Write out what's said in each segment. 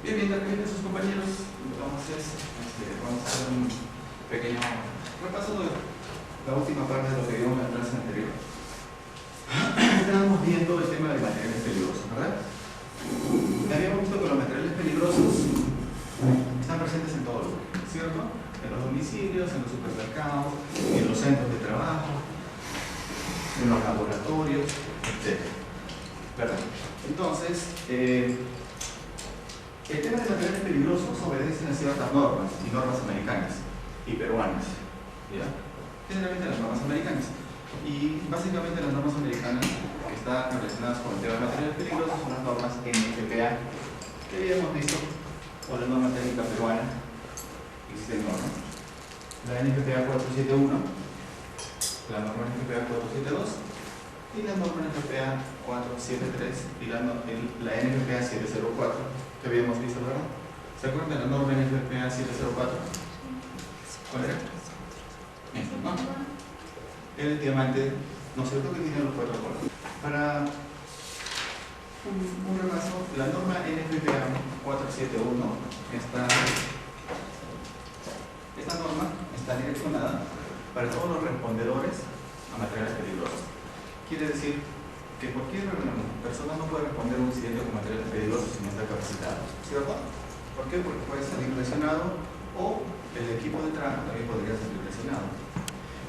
Bien, también de sus compañeros, entonces vamos a hacer un pequeño repaso de la última parte de lo que vimos en la clase anterior. Estábamos viendo el tema de materiales peligrosos, ¿verdad? Habíamos visto que los materiales peligrosos están presentes en todo lugar, ¿cierto? En los domicilios, en los supermercados, en los centros de trabajo, en los laboratorios, etc. ¿Verdad? Entonces, el tema de materiales peligrosos obedece a ciertas normas, y normas americanas y peruanas, ¿ya? Generalmente las normas americanas. Y básicamente las normas americanas que están relacionadas con el tema de materiales peligrosos son las normas NFPA que habíamos visto, o la norma técnica peruana, existen normas. La NFPA 471, la norma NFPA 472 y la norma NFPA 473 y la NFPA 704 que habíamos visto, ¿verdad? ¿Se acuerdan de la norma NFPA 704? ¿Cuál era? Esta, ¿no? El diamante, ¿no es cierto?, que tiene los 4 colores. Para un repaso, la norma NFPA 471 esta norma está direccionada para todos los respondedores a materiales peligrosos. Quiere decir que cualquier persona no puede responder a un incidente con materiales peligrosos si no está capacitado, ¿cierto? ¿Por qué? Porque puede salir lesionado o el equipo de trabajo también podría salir lesionado.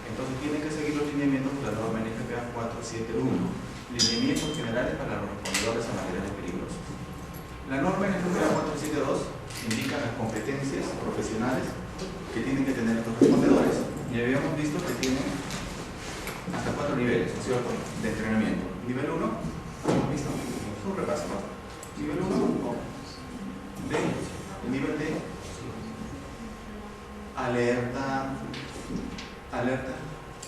Entonces tiene que seguir los lineamientos de la norma NFPA 471, lineamientos generales para los respondedores a materiales peligrosos. La norma NFPA 472 indica las competencias profesionales que tienen que tener estos respondedores. Y habíamos visto que tienen hasta 4 niveles, ¿no es cierto?, de entrenamiento. Nivel 1, hemos visto, un repaso, ¿no? Nivel 1, el nivel de alerta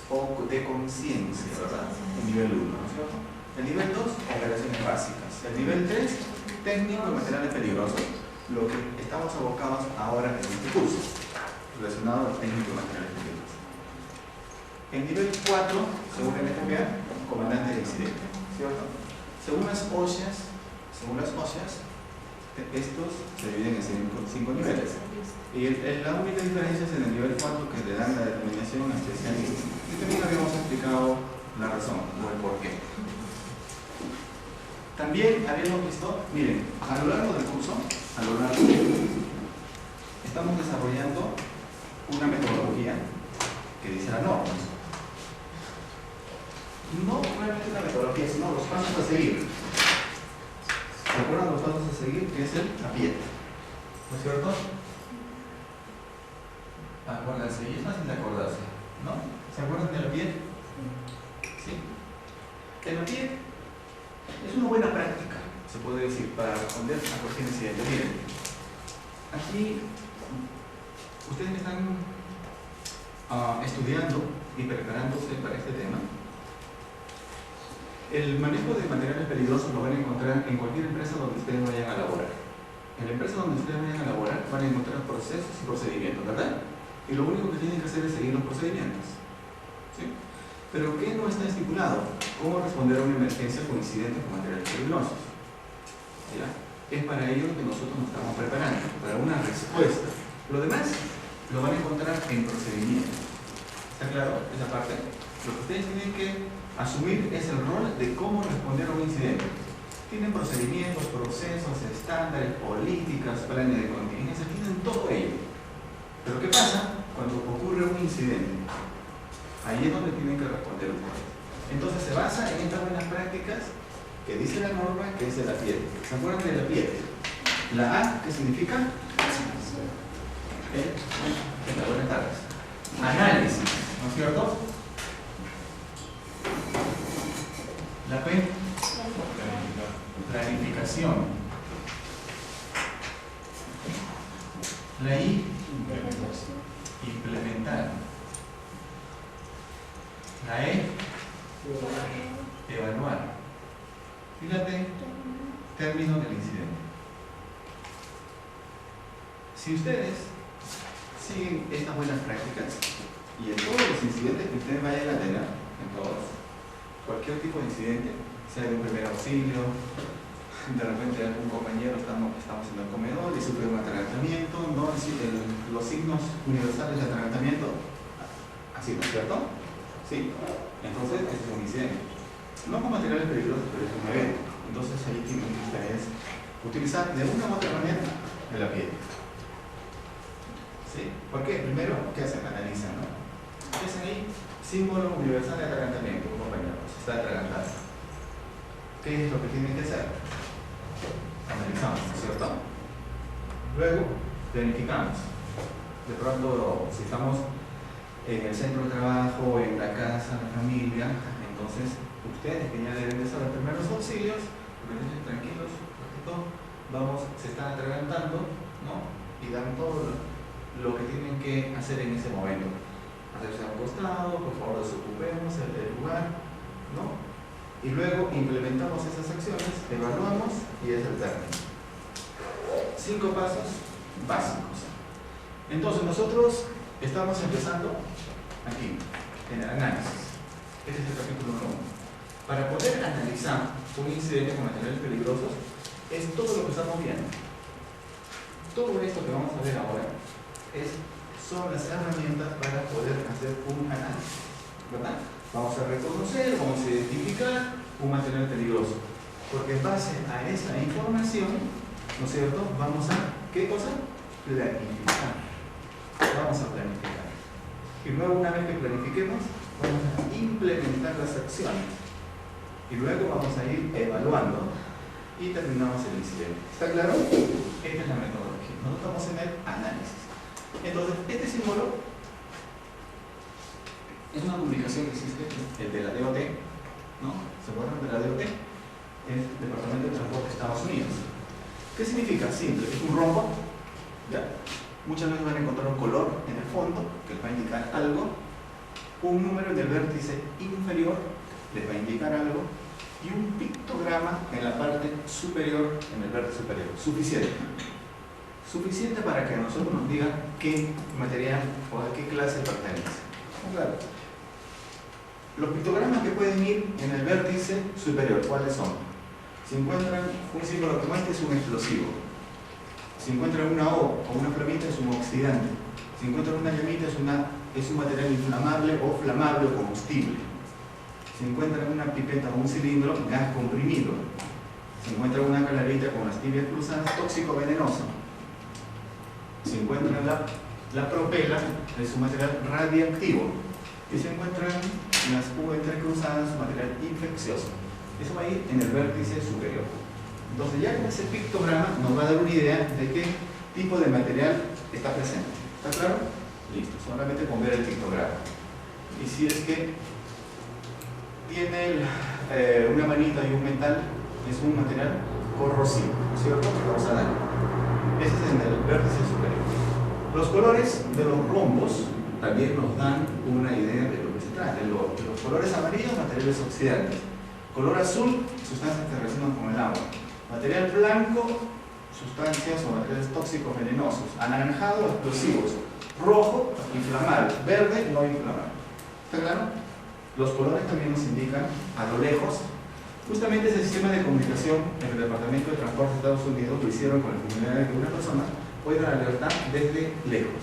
o de conciencia, ¿verdad? El nivel 1, ¿no es cierto? El nivel 2, operaciones básicas. El nivel 3, técnico de materiales peligrosos, lo que estamos abocados ahora en este curso, relacionado al técnico de materiales peligrosos. El nivel 4, según el NFPA, comandante de incidente, ¿cierto? Según las OSHAs, estos se dividen en 5 niveles. Y la única diferencia es en el nivel 4, que le dan la determinación especialista. Y también habíamos explicado la razón, o el porqué. También habíamos visto, miren, a lo largo del curso, estamos desarrollando una metodología que dice la norma. No realmente la metodología, sino los pasos a seguir. ¿Se acuerdan los pasos a seguir? Que es la piel, ¿no es cierto? Acuérdense, y es fácil de acordarse, ¿no? ¿Se acuerdan de la piel? Sí. En la piel es una buena práctica, se puede decir, para responder a cualquier incidente. Miren, aquí ustedes están estudiando y preparándose para este tema. El manejo de materiales peligrosos lo van a encontrar en cualquier empresa donde ustedes vayan a laborar. En la empresa donde ustedes vayan a laborar van a encontrar procesos y procedimientos, ¿verdad? Y lo único que tienen que hacer es seguir los procedimientos, ¿sí? Pero ¿qué no está estipulado? ¿Cómo responder a una emergencia con incidentes con materiales peligrosos? ¿Ya? Es para ello que nosotros nos estamos preparando, para una respuesta. Lo demás lo van a encontrar en procedimientos. ¿Está claro esa parte? Lo que ustedes tienen que asumir es el rol de cómo responder a un incidente. Tienen procedimientos, procesos, estándares, políticas, planes de contingencia, tienen todo ello. Pero ¿qué pasa cuando ocurre un incidente? Ahí es donde tienen que responder ustedes. Entonces se basa en estas buenas prácticas que dice la norma, que es de la piel. ¿Se acuerdan de la piel? La A, ¿qué significa? Buenas tardes. Análisis, ¿no es cierto? La P, planificación. La I, implementar. La E, evaluar. Y la T, término del incidente. Si ustedes siguen estas buenas prácticas y en todos los incidentes que ustedes vayan a tener, en todos, cualquier tipo de incidente, sea de un primer auxilio, de repente algún compañero estamos en el comedor y sufre un atragantamiento, ¿no? Los signos universales de atragantamiento, así, ¿no es cierto? Sí. Entonces, ese es un incidente. No con materiales peligrosos, pero es un evento. Entonces, ahí tienen que ustedes utilizar de una u otra manera la piel. ¿Sí? ¿Por qué? Primero, ¿qué hacen? Analizan, ¿no? ¿Qué hacen ahí? Símbolo universal de atragantamiento, compañero. Se está atragantando. ¿Qué es lo que tienen que hacer? Analizamos, ¿no es cierto? Luego, planificamos. De pronto, si estamos en el centro de trabajo, en la casa, en la familia, entonces ustedes que ya deben de saber primeros auxilios, tranquilos, se están atragantando, ¿no? Y dan todo lo que tienen que hacer en ese momento. Hacerse a un costado, por favor desocupemos el lugar, ¿no? Y luego implementamos esas acciones, evaluamos y es el término. 5 pasos básicos. Entonces nosotros estamos empezando aquí, en el análisis. Este es el capítulo 1. Para poder analizar un incidente con materiales peligrosos, es todo lo que estamos viendo. Todo esto que vamos a ver ahora son las herramientas para poder hacer un análisis, ¿verdad? Vamos a reconocer, vamos a identificar un material peligroso, porque en base a esa información, ¿no es cierto?, vamos a, ¿qué cosa? Planificar. Vamos a planificar. Y luego, una vez que planifiquemos, vamos a implementar las acciones. Y luego vamos a ir evaluando y terminamos el incidente. ¿Está claro? Esta es la metodología. Nosotros estamos en el análisis. Entonces, este símbolo es una publicación que existe, el de la DOT, ¿no? ¿Se acuerdan de la DOT? Es Departamento de Transporte de Estados Unidos. ¿Qué significa? Simple, es un rombo, ¿ya? Muchas veces van a encontrar un color en el fondo que les va a indicar algo, un número en el vértice inferior les va a indicar algo y un pictograma en la parte superior, en el vértice superior. Suficiente para que a nosotros nos diga qué material o a qué clase pertenece. Claro. Los pictogramas que pueden ir en el vértice superior, ¿cuáles son? Si encuentran un símbolo como este, es un explosivo. Si encuentran una O o una flamita, es un oxidante. Si encuentran una llamita, es un material inflamable o flamable o combustible. Si encuentran una pipeta o un cilindro, gas comprimido. Si encuentran una calarita con las tibias cruzadas, tóxico venenoso. Si encuentran la propela, es un material radiactivo. Y si encuentran las U entrecruzadas, es un material infeccioso. Eso va a ir en el vértice superior. Entonces, ya con ese pictograma nos va a dar una idea de qué tipo de material está presente. ¿Está claro? Listo, solamente con ver el pictograma. Y si es que tiene una manita y un metal, es un material corrosivo, ¿cierto? Que causa daño. Ese es en el vértice superior. Los colores de los rombos también nos dan una idea de lo que se trata. Los colores amarillos, materiales oxidantes. Color azul, sustancias que reaccionan con el agua. Material blanco, sustancias o materiales tóxicos venenosos. Anaranjado, explosivos. Rojo, inflamable. Verde, no inflamable. ¿Está claro? Los colores también nos indican a lo lejos. Justamente ese sistema de comunicación en el Departamento de Transporte de Estados Unidos lo hicieron con la finalidad de que una persona pueda alertar desde lejos.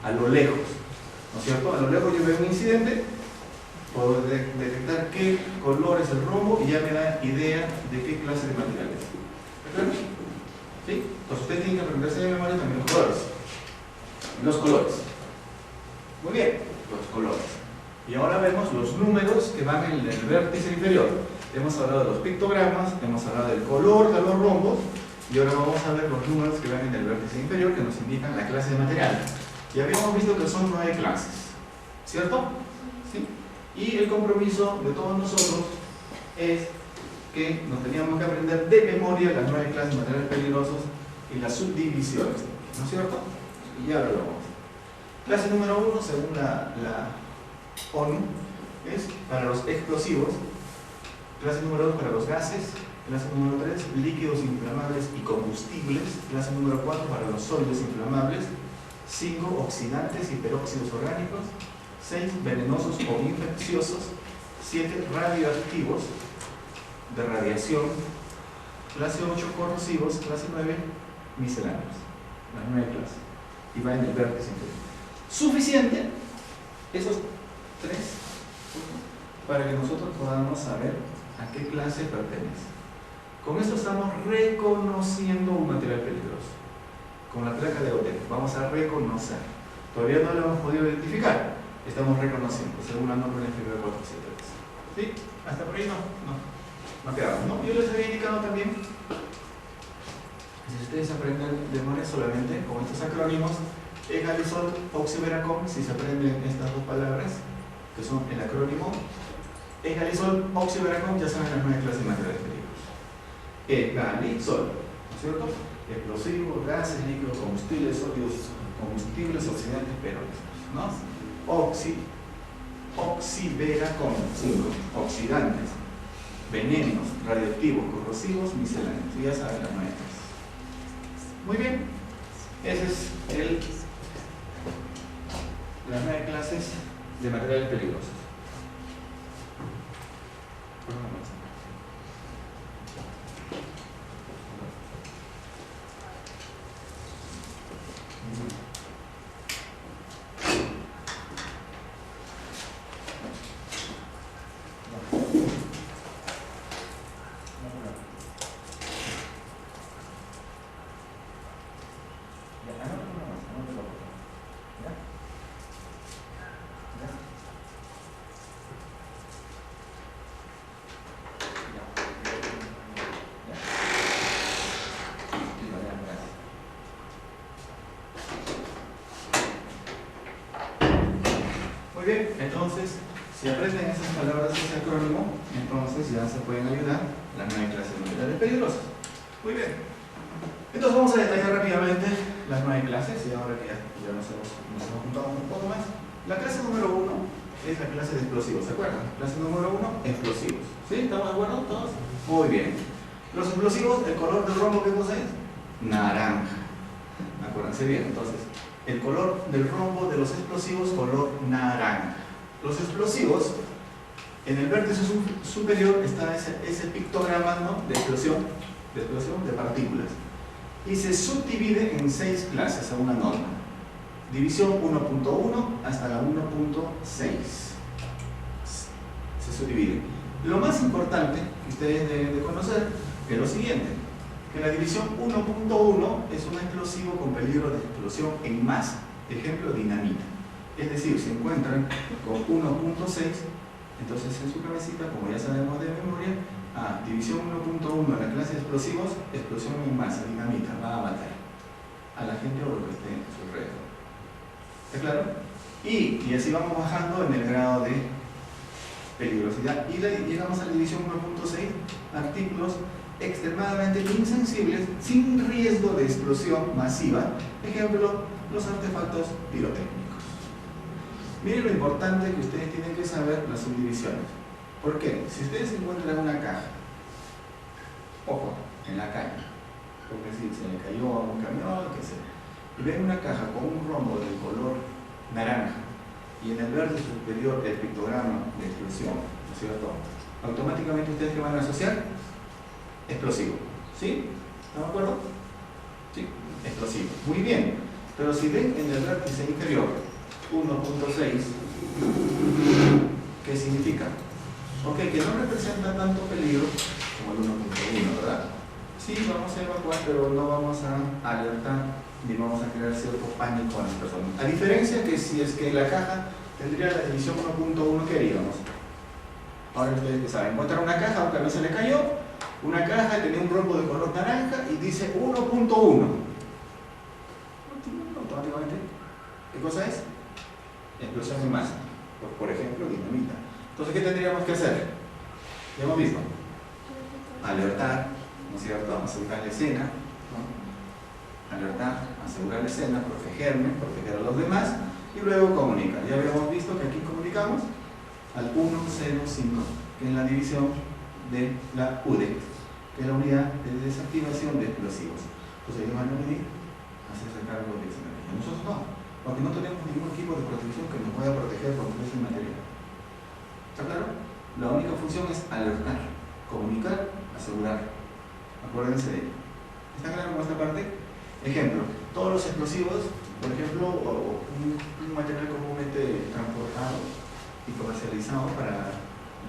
A lo lejos. ¿No es cierto? A lo lejos yo veo un incidente, puedo detectar qué color es el rombo y ya me da idea de qué clase de material es. ¿Está claro? ¿Sí? Entonces usted tiene que aprenderse de memoria también los colores. Los colores. Muy bien, los colores. Y ahora vemos los números que van en el vértice inferior. Hemos hablado de los pictogramas, hemos hablado del color de los rombos y ahora vamos a ver los números que van en el vértice inferior que nos indican la clase de material. Y habíamos visto que son 9 clases, ¿cierto? ¿Sí? Y el compromiso de todos nosotros es que nos teníamos que aprender de memoria las 9 clases de materiales peligrosos y las subdivisiones, ¿no es cierto? Y ya lo vemos. Clase número 1, según la ONU, es para los explosivos. Clase número 2 para los gases. Clase número 3, líquidos inflamables y combustibles. Clase número 4 para los sólidos inflamables. 5, oxidantes y peróxidos orgánicos. 6, venenosos o infecciosos. 7, radioactivos de radiación. clase 8 corrosivos, clase 9 misceláneos. Las 9 clases. Y va en el vértice inferior. Suficiente esos 3 para que nosotros podamos saber a qué clase pertenece. Con esto estamos reconociendo un material peligroso. Con la placa de OTEC vamos a reconocer. Todavía no lo hemos podido identificar. Estamos reconociendo, según la norma inferior 473. ¿Sí? ¿Hasta por ahí no quedamos, ¿no? Yo les había indicado también, si ustedes aprenden de memoria solamente con estos acrónimos, Egalisol, Oxiveracom, si se aprenden estas dos palabras, que son el acrónimo Egalisol, Oxiveracom, ya saben las 9 clases de materiales peligrosos. Egalisol, ¿no es cierto? Explosivos, gases, líquidos, combustibles, sólidos, combustibles, oxidantes, peróxidos, ¿no? Oxiveracom, 5, oxidantes, venenos, radioactivos, corrosivos, misceláneos. Ya saben las 9 clases. Muy bien, ese es las 9 clases de materiales peligrosos. Muy bien, entonces, si aprenden esas palabras de ese acrónimo, entonces ya se pueden ayudar las 9 clases de materiales peligrosos. Muy bien. Entonces vamos a detallar rápidamente las 9 clases, y ahora que ya nos hemos juntado un poco más. La clase número 1 es la clase de explosivos, ¿se acuerdan? Clase número 1, explosivos. ¿Sí? ¿Estamos de acuerdo todos? Muy bien. Los explosivos, el color del rombo, ¿qué cosa es? Naranja. Acuérdense bien, entonces, el color del rombo de los explosivos, color naranja. Los explosivos, en el vértice superior está ese pictograma, ¿no?, de explosión de partículas. Y se subdivide en 6 clases a una norma. División 1.1 hasta la 1.6. Se subdivide. Lo más importante que ustedes deben de conocer es lo siguiente: que la división 1.1 es un explosivo con peligro de explosión en masa, ejemplo, dinamita. Es decir, si encuentran con 1.6, entonces en su cabecita, como ya sabemos de memoria, división 1.1 en la clase de explosivos, explosión en masa, dinamita, va a matar a la gente o lo que esté en su alrededor. ¿Está claro? Y así vamos bajando en el grado de peligrosidad. Y llegamos a la división 1.6, artículos extremadamente insensibles, sin riesgo de explosión masiva, ejemplo, los artefactos pirotécnicos. Miren lo importante que ustedes tienen que saber las subdivisiones. ¿Por qué? Si ustedes encuentran una caja, ojo, en la calle, porque si se le cayó a un camión, qué sé, y ven una caja con un rombo de color naranja y en el verde superior el pictograma de explosión, ¿no es cierto? Automáticamente ustedes que van a asociar explosivo, ¿sí? ¿Estamos de acuerdo? Sí, explosivo. Muy bien, pero si ven en el vértice inferior 1.6, ¿qué significa? Ok, que no representa tanto peligro como el 1.1, ¿verdad? Sí, vamos a evacuar, pero no vamos a alertar ni vamos a crear cierto pánico a las personas. A diferencia que si es que la caja tendría la división 1.1, ¿qué haríamos? Ahora ustedes que saben, encuentran una caja, aunque no se le cayó, una caja tenía un rombo de color naranja y dice 1.1. Automáticamente, ¿qué cosa es? Explosión en masa. Por ejemplo, dinamita. Entonces, ¿qué tendríamos que hacer? Ya hemos visto. Alertar, ¿no es cierto? Asegurar la escena, ¿no? Alertar, asegurar la escena, protegerme, proteger a los demás y luego comunicar. Ya habíamos visto que aquí comunicamos al 105, que es la división de la UDE, que es la unidad de desactivación de explosivos. Entonces ellos van a venir a hacerse cargo de esa energía. Nosotros no, porque no tenemos ningún equipo de protección que nos pueda proteger contra ese material. ¿Está claro? La única función es alertar, comunicar, asegurar. Acuérdense de ello. ¿Está claro con esta parte? Ejemplo, todos los explosivos, por ejemplo, o un material comúnmente transportado y comercializado para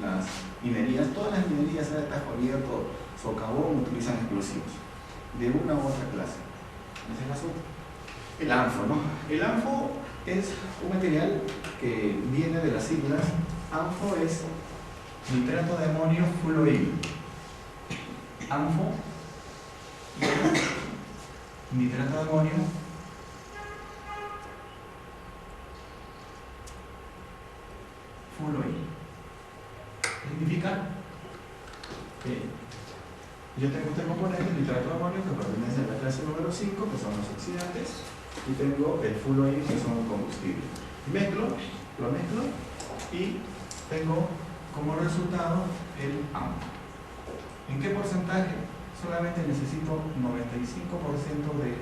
las minerías, todas las minerías, sea de tajo abierto, socavón, utilizan explosivos de una u otra clase. En ese caso, el ANFO, ¿no? El ANFO es un material que viene de las siglas. ANFO es nitrato de amonio full-oil. ANFO nitrato de amonio full-oil. Significa que yo tengo este componente, nitrato de amonio, que pertenece a la clase número 5, que son los oxidantes, y tengo el full-oil, que son combustibles. Lo mezclo y tengo como resultado el ANFO. ¿En qué porcentaje? Solamente necesito 95% de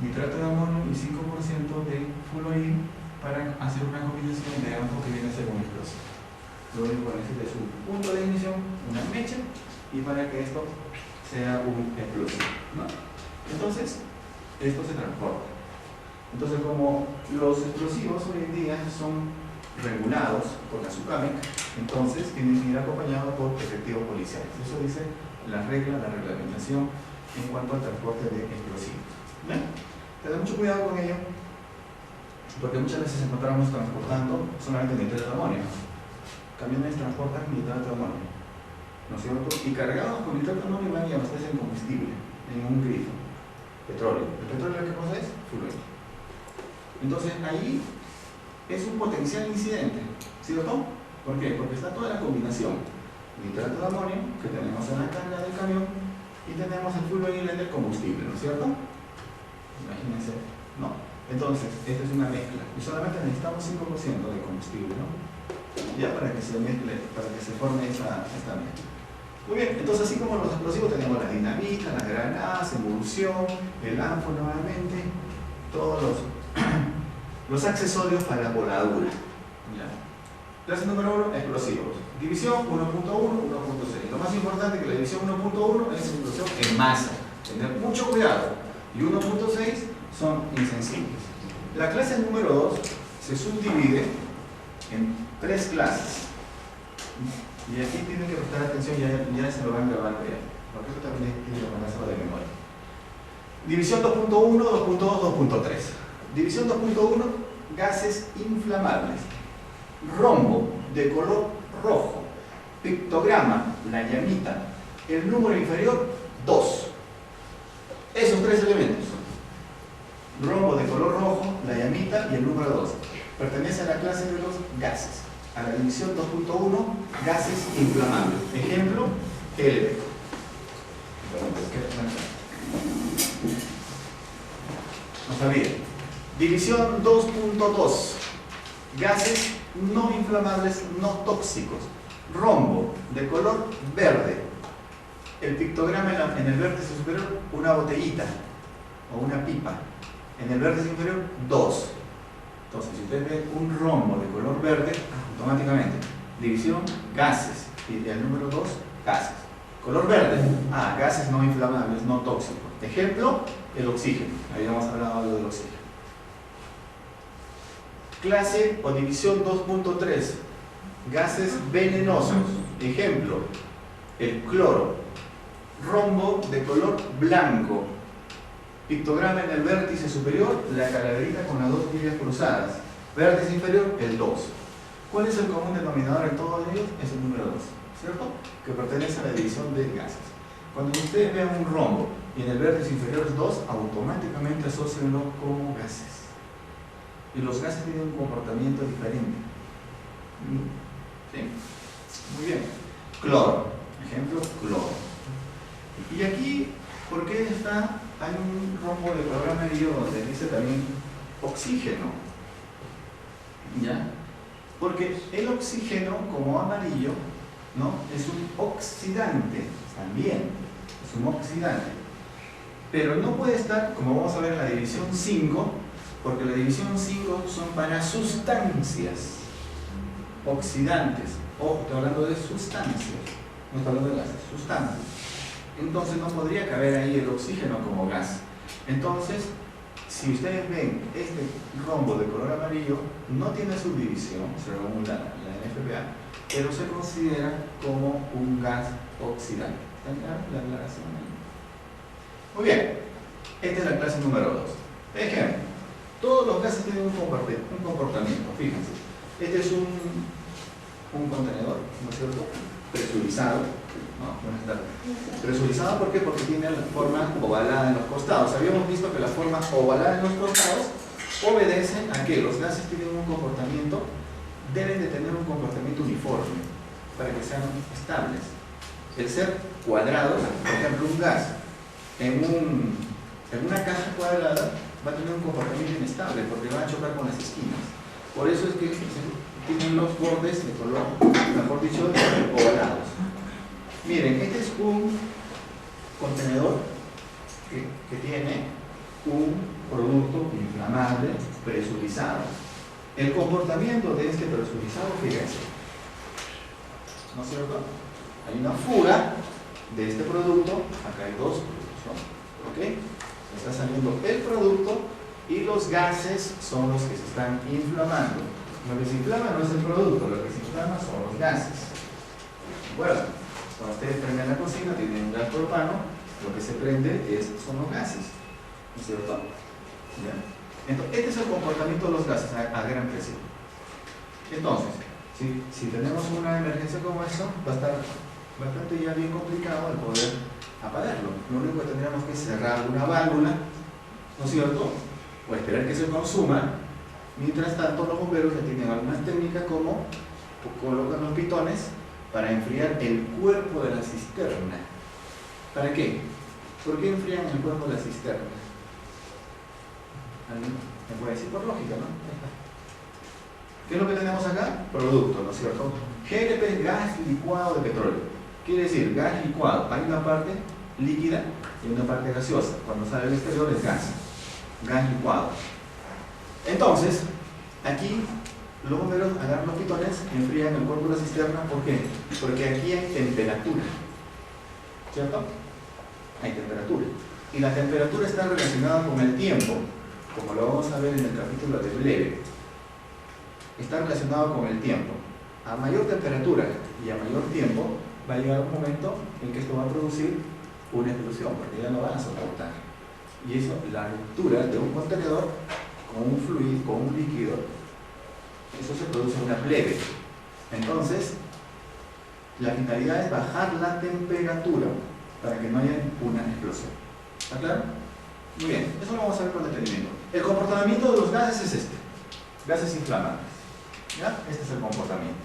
nitrato de amonio y 5% de full-oil para hacer una combinación de ANFO que viene a ser un explosivo. Lo único que necesito es un punto de ignición, una mecha, y para que esto sea un explosivo, ¿no? Entonces, esto se transporta. Entonces, como los explosivos hoy en día son regulados por la SUCAMEC, entonces tienen que ir acompañados por efectivos policiales. Eso dice la regla, la reglamentación en cuanto al transporte de explosivos. ¿Ven? Tened mucho cuidado con ello, porque muchas veces encontramos transportando solamente nitrato de amonio. Camiones transportan nitrato de amonio, ¿no es cierto? Y cargados con nitrato de amonio van y abastecen combustible en un grifo, petróleo. ¿El petróleo qué cosa es? Full-oil. Entonces ahí es un potencial incidente, ¿cierto? ¿Por qué? Porque está toda la combinación: nitrato de amonio, que tenemos en la carga del camión, y tenemos el full-oil en el combustible, ¿no es cierto? Imagínense, ¿no? Entonces, esta es una mezcla, y solamente necesitamos 5% de combustible, ¿no? Ya para que se mezcle, para que se forme esta mezcla. Muy bien, entonces así como los explosivos tenemos la dinamita, las granadas, emulsión, el ANFO nuevamente, todos los accesorios para la voladura. ¿Ya? Clase número 1, explosivos. División 1.1, 1.6. Lo más importante que la división 1.1 es explosión en masa. Tener mucho cuidado. Y 1.6 son insensibles. La clase número 2 se subdivide en 3 clases. Y aquí tienen que prestar atención, ya se lo van grabando ya. Porque esto también tiene que ponérselo de memoria. División 2.1, 2.2, 2.3. División 2.1, gases inflamables. Rombo de color rojo. Pictograma, la llamita. El número inferior, 2. Esos 3 elementos. Rombo de color rojo, la llamita y el número 2. Pertenece a la clase de los gases. A la división 2.1, gases inflamables. Ejemplo, helio. No sabía. División 2.2, gases no inflamables, no tóxicos. Rombo de color verde. El pictograma en el vértice superior, una botellita o una pipa. En el vértice inferior, 2. Entonces, si usted ve un rombo de color verde, automáticamente, división, gases. Y el número 2, gases. Color verde, gases no inflamables, no tóxicos. Ejemplo, el oxígeno. Habíamos hablado algo del oxígeno. Clase o división 2.3, gases venenosos. Ejemplo, el cloro. Rombo de color blanco. Pictograma en el vértice superior, la calaverita con las 2 líneas cruzadas. Vértice inferior, el 2. ¿Cuál es el común denominador en todos ellos? Es el número 2, ¿cierto? Que pertenece a la división de gases. Cuando ustedes vean un rombo y en el vértice inferior es 2, automáticamente asócienlo como gases. Y los gases tienen un comportamiento diferente. ¿Sí? Muy bien. Cloro. Ejemplo, cloro. Y aquí, ¿por qué hay un rombo de color amarillo donde dice también oxígeno? ¿Ya? Porque el oxígeno, como amarillo, ¿no? Es un oxidante también. Es un oxidante. Pero no puede estar, como vamos a ver en la división 5, porque la división 5 son para sustancias oxidantes. Ojo, estoy hablando de sustancias, no estoy hablando de gases, sustancias. Entonces no podría caber ahí el oxígeno como gas. Entonces, si ustedes ven este rombo de color amarillo, no tiene subdivisión según la NFPA, pero se considera como un gas oxidante. ¿Está clara la aclaración ahí? Muy bien, esta es la clase número 2. Ejemplo, todos los gases tienen un comportamiento, fíjense. Este es un contenedor, ¿no es cierto? Presurizado. ¿No? Buenas tardes. Presurizado, ¿por qué? Porque tiene la forma ovalada en los costados. Habíamos visto que la forma ovalada en los costados obedece a que los gases tienen un comportamiento, deben de tener un comportamiento uniforme para que sean estables. El ser cuadrados, por ejemplo, un gas en una caja cuadrada va a tener un comportamiento inestable porque va a chocar con las esquinas. Por eso es que tienen los bordes de color, mejor dicho, ovalados. Miren, este es un contenedor que tiene un producto inflamable presurizado. El comportamiento de este presurizado, fíjense, ¿no es cierto? Hay una fuga de este producto, acá hay dos productos, ¿no? ¿Ok? Está saliendo el producto y los gases son los que se están inflamando. Lo que se inflama no es el producto, lo que se inflama son los gases. Bueno, cuando ustedes prenden la cocina, tienen un gas propano, lo que se prende son los gases, ¿no es cierto? ¿Ya? Entonces, este es el comportamiento de los gases a gran presión. Entonces, si tenemos una emergencia como esta, va a estar bastante ya bien complicado el poder apagarlo. Lo único que tendríamos que es cerrar una válvula, ¿no es cierto? O esperar que se consuma. Mientras tanto, los bomberos ya tienen algunas técnicas como colocan los pitones para enfriar el cuerpo de la cisterna. ¿Para qué? ¿Por qué enfrían el cuerpo de la cisterna? ¿Alguien me puede decir? Por lógica, ¿no? ¿Qué es lo que tenemos acá? Producto, ¿no es cierto? GLP, gas licuado de petróleo. Quiere decir, gas licuado. Hay una parte líquida y una parte gaseosa. Cuando sale al exterior es gas. Gas licuado. Entonces, aquí los bomberos agarran los pitones, enfrían el cuerpo de la cisterna. ¿Por qué? Porque aquí hay temperatura. ¿Cierto? Hay temperatura. Y la temperatura está relacionada con el tiempo, como lo vamos a ver en el capítulo de Bleve. Está relacionado con el tiempo. A mayor temperatura y a mayor tiempo, va a llegar un momento en que esto va a producir una explosión, porque ya no van a soportar. Y eso, la ruptura de un contenedor con un fluido, con un líquido, eso se produce una plebe. Entonces, la finalidad es bajar la temperatura para que no haya una explosión. ¿Está claro? Muy bien, eso lo vamos a ver con detenimiento. El comportamiento de los gases es este: gases inflamantes. ¿Ya? Este es el comportamiento.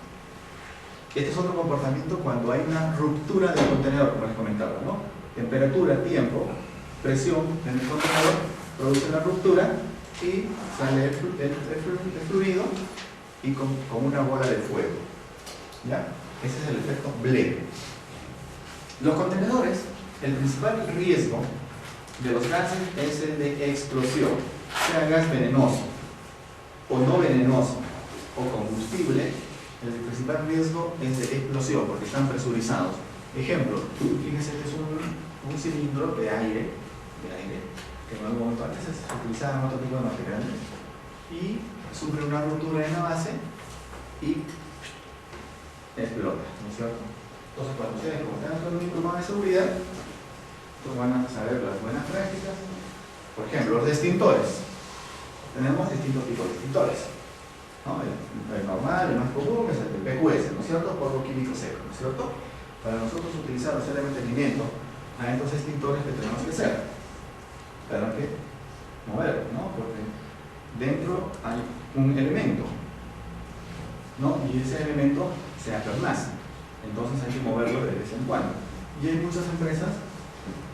Este es otro comportamiento cuando hay una ruptura del contenedor, como les comentaba, ¿no? Temperatura, tiempo, presión en el contenedor produce la ruptura y sale el fluido y con una bola de fuego. ¿Ya? Ese es el efecto Bleve. Los contenedores, el principal riesgo de los gases es el de explosión, sea gas venenoso o no venenoso o combustible. El principal riesgo es de explosión porque están presurizados. Ejemplo, fíjense, este es un cilindro de aire que en algún momento antes se utilizaba en otro tipo de materiales y sufre una ruptura en la base y explota, ¿no es cierto? Entonces, cuando ustedes, como tengan todo un diplomado de seguridad, pues van a saber las buenas prácticas. Por ejemplo, los extintores. Tenemos distintos tipos de extintores, ¿no? El normal, el más común, es el PQS, ¿no es cierto? Polvo químico seco, ¿no es cierto? Para nosotros utilizar, hacer el mantenimiento a estos extintores que tenemos que hacer, tenemos que moverlos, ¿no? Porque dentro hay un elemento, ¿no? Y ese elemento se apernaza, entonces hay que moverlo de vez en cuando. Y hay muchas empresas,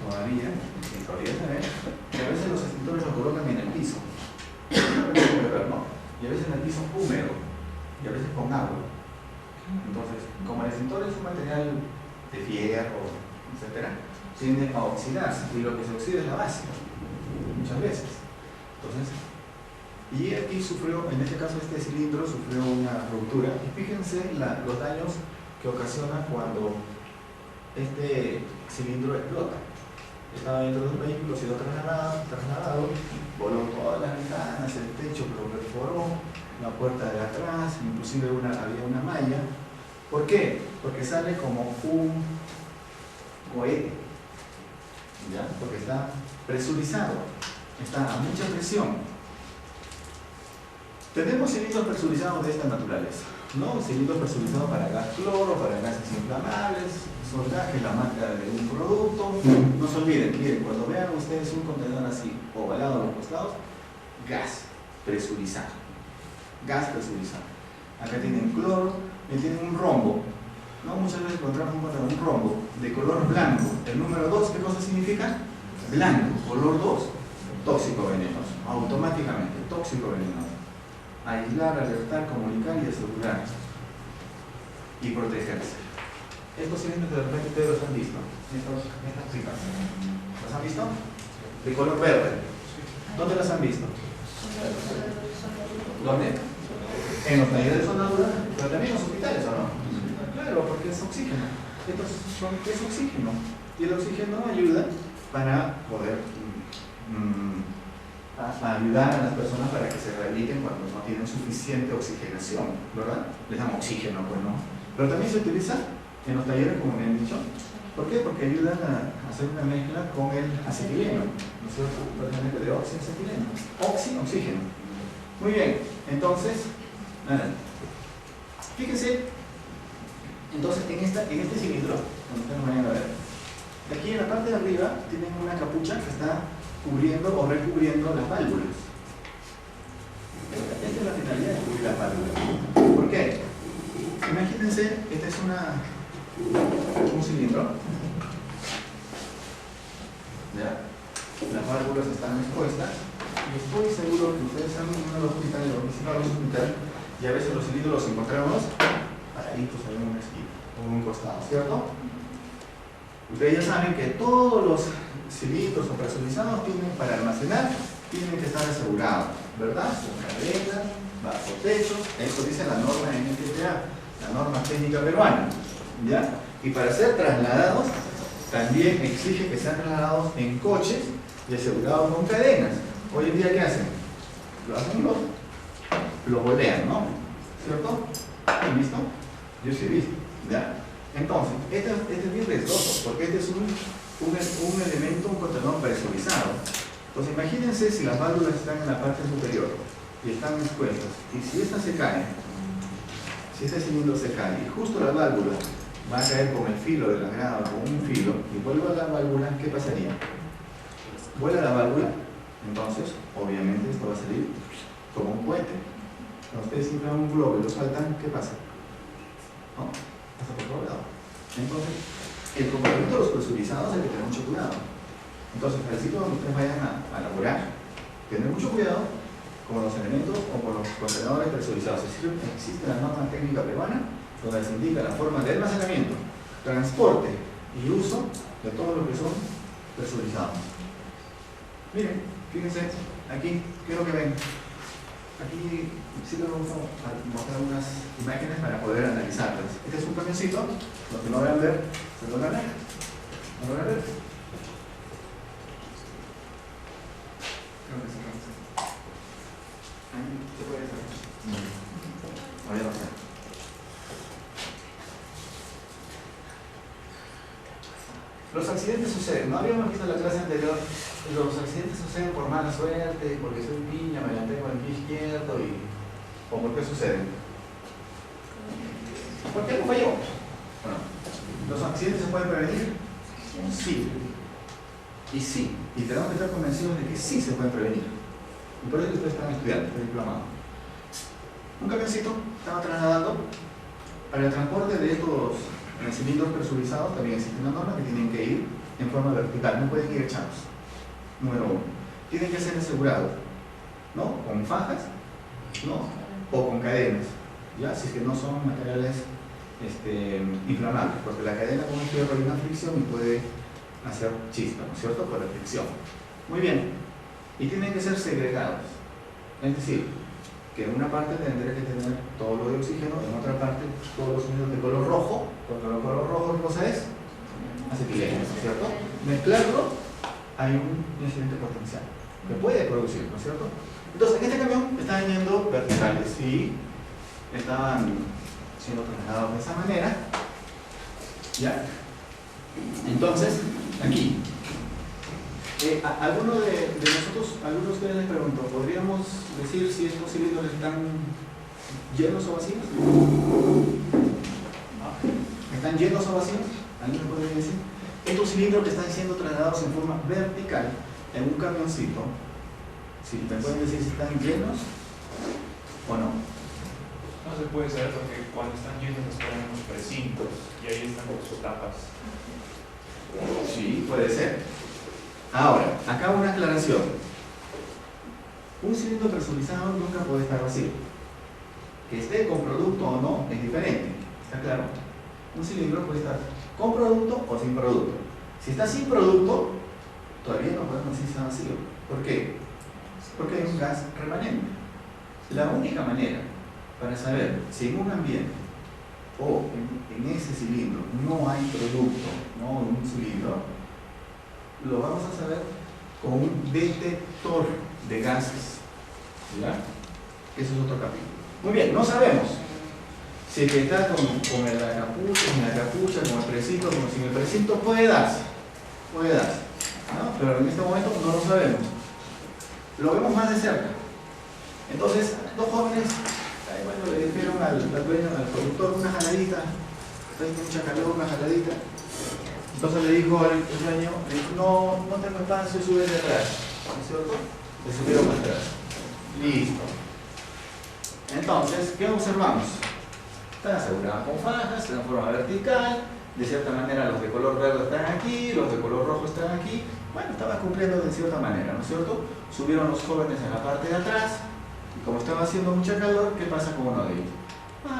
todavía se ve, que a veces los extintores los colocan en el piso, ¿no? Y a veces en el piso húmedo, y a veces con agua. Entonces, como el extintor es un material de fierro, etc., tiende a oxidarse, y lo que se oxida es la base, muchas veces. Entonces, y aquí sufrió, en este caso este cilindro sufrió una ruptura, y fíjense los daños que ocasiona cuando este cilindro explota. Estaba dentro de un vehículo, ha sido trasladado, voló todas las ventanas, el techo lo perforó, la puerta de atrás, inclusive había una malla. ¿Por qué? Porque sale como un cohete, ¿ya? Porque está presurizado, está a mucha presión. Tenemos cilindros presurizados de esta naturaleza, ¿no? Cilindros presurizados para gas cloro, para gases inflamables, soldaje, la marca de un producto. No se olviden, miren, cuando vean ustedes un contenedor así, ovalado a los costados, gas presurizado. Gas presurizado. Acá tienen cloro y tienen un rombo. ¿No? Muchas veces encontramos un rombo de color blanco. El número 2, ¿qué cosa significa? Blanco, color 2, tóxico venenoso. Automáticamente, tóxico venenoso. Aislar, alertar, comunicar y asegurar. Y protegerse. Estos cilindros de repente ustedes los han visto. Estas pipas. ¿Los han visto? De color verde. ¿Dónde las han visto? ¿Dónde? En los talleres de soldadura, pero también en los hospitales, ¿o no? Claro, porque es oxígeno. Es oxígeno. Y el oxígeno ayuda para poder ayudar a las personas para que se rehabiliten cuando no tienen suficiente oxigenación, ¿verdad? Les dan oxígeno, pues no. Pero también se utiliza en los talleres, como me han dicho. ¿Por qué? Porque ayudan a hacer una mezcla con el acetileno, ¿no es cierto? Prácticamente de oxi-acetileno. Oxígeno. Muy bien, entonces, fíjense, entonces en este cilindro, como ustedes vayan a ver, aquí en la parte de arriba tienen una capucha que está cubriendo o recubriendo las válvulas. Esta es la finalidad de cubrir las válvulas. ¿Por qué? Imagínense, este es un cilindro. ¿Ya? Las válvulas están expuestas y estoy seguro que ustedes han ido a los hospitales o visitado los hospitales y a veces los cilindros los encontramos paraditos en una esquina o en un costado, ¿cierto? Ustedes ya saben que todos los cilindros o presurizados para almacenar tienen que estar asegurados, ¿verdad? Con cadena, bajo techo, eso dice la norma NFPA, la norma técnica peruana, ¿ya? Y para ser trasladados también exige que sean trasladados en coches y asegurados con cadenas. Hoy en día, ¿qué hacen? Lo hacen lo bolean, ¿no? ¿Cierto? ¿Han visto? Yo sí he visto, ¿ya? Entonces, este es bien riesgoso, porque este es un elemento, un contenedor presurizado. Entonces, imagínense si las válvulas están en la parte superior y están expuestas, y si esta se cae, si este cilindro se cae, y justo la válvula va a caer con el filo de la grada, con un filo, y vuelve a la válvula, ¿qué pasaría? Vuela la válvula, entonces, obviamente, esto va a salir como un cohete. Cuando ustedes inflan un globo y lo saltan, ¿qué pasa? ¿No? Pasa por todo lado. Entonces, el comportamiento de los presurizados hay que tener mucho cuidado. Entonces, al sitio donde ustedes vayan a elaborar, tener mucho cuidado con los elementos o con los contenedores presurizados. Existe la norma técnica peruana donde se indica la forma de almacenamiento, transporte y uso de todo lo que son presurizados. Miren, fíjense, aquí, ¿qué es lo que ven? Aquí sí les vamos a mostrar unas imágenes para poder analizarlas. Este es un camioncito, los que no vean ver, se lo van a ver. ¿No lo van a ver? Creo que se puede hacer. Voy a hacer. Los accidentes suceden, ¿no? Habíamos visto en la clase anterior, los accidentes suceden por mala suerte, porque soy piña, me levanté con el pie izquierdo ¿o por qué suceden? ¿Por qué algo falló? Bueno, ¿los accidentes se pueden prevenir? Sí. Y sí, y tenemos que estar convencidos de que sí se pueden prevenir. Y por eso ustedes están estudiando, están diplomados. Un camioncito estaba trasladando para el transporte de estos cilindros presurizados. También existe una norma que tienen que ir en forma vertical, no pueden ir echados. Número 1. Tienen que ser asegurados, ¿no? Con fajas, ¿no? O con cadenas, ¿ya? Si es que no son materiales inflamables, porque la cadena con un fierro y una fricción y puede hacer chispa, ¿no es cierto? Por la fricción. Muy bien. Y tienen que ser segregados. Es decir, que en una parte tendré que tener todo lo de oxígeno, en otra parte todos los cilindros de color rojo, porque el color rojo, ¿qué cosa es? acetileno, ¿no es cierto? Mezclarlo, hay un incidente potencial que puede producir, ¿no es cierto? Entonces, en este camión estaban yendo verticales y estaban siendo trasladados de esa manera. ¿Ya? Entonces, aquí, alguno de nosotros, algunos de ustedes les pregunto, ¿podríamos decir si estos cilindros están llenos o vacíos? ¿Están llenos o vacíos? ¿Alguien me podría decir? Estos cilindros que están siendo trasladados en forma vertical en un camioncito, ¿sí? ¿Me pueden decir si están llenos o no? No se puede saber porque cuando están llenos nos ponen unos precintos y ahí están sus tapas. Sí, puede ser. Ahora, acá una aclaración. Un cilindro presurizado nunca puede estar vacío. Que esté con producto o no es diferente. ¿Está claro? Un cilindro puede estar con producto o sin producto. Si está sin producto, todavía no podemos decir si está vacío. ¿Por qué? Porque hay un gas remanente. La única manera para saber si en un ambiente o en ese cilindro no hay producto, no en un cilindro, lo vamos a saber con un detector de gases. ¿Ya? Ese es otro capítulo. Muy bien, no sabemos si el que está con la capucha, sin la capucha, con el precinto, como sin el precinto, puede darse, ¿no? Pero en este momento no lo sabemos. Lo vemos más de cerca. Entonces, dos jóvenes, bueno, le dijeron al dueño, al productor, una jaladita, hay mucha calor, una jaladita. Entonces le dijo al dueño, no tengo espacio, sube de atrás, ¿no es cierto? Le subieron atrás. Listo. Entonces, ¿qué observamos? Están asegurados con fajas, están en forma vertical, de cierta manera los de color verde están aquí, los de color rojo están aquí. Bueno, estaba cumpliendo de cierta manera, ¿no es cierto? Subieron los jóvenes en la parte de atrás, y como estaba haciendo mucha calor, ¿qué pasa con uno de ellos?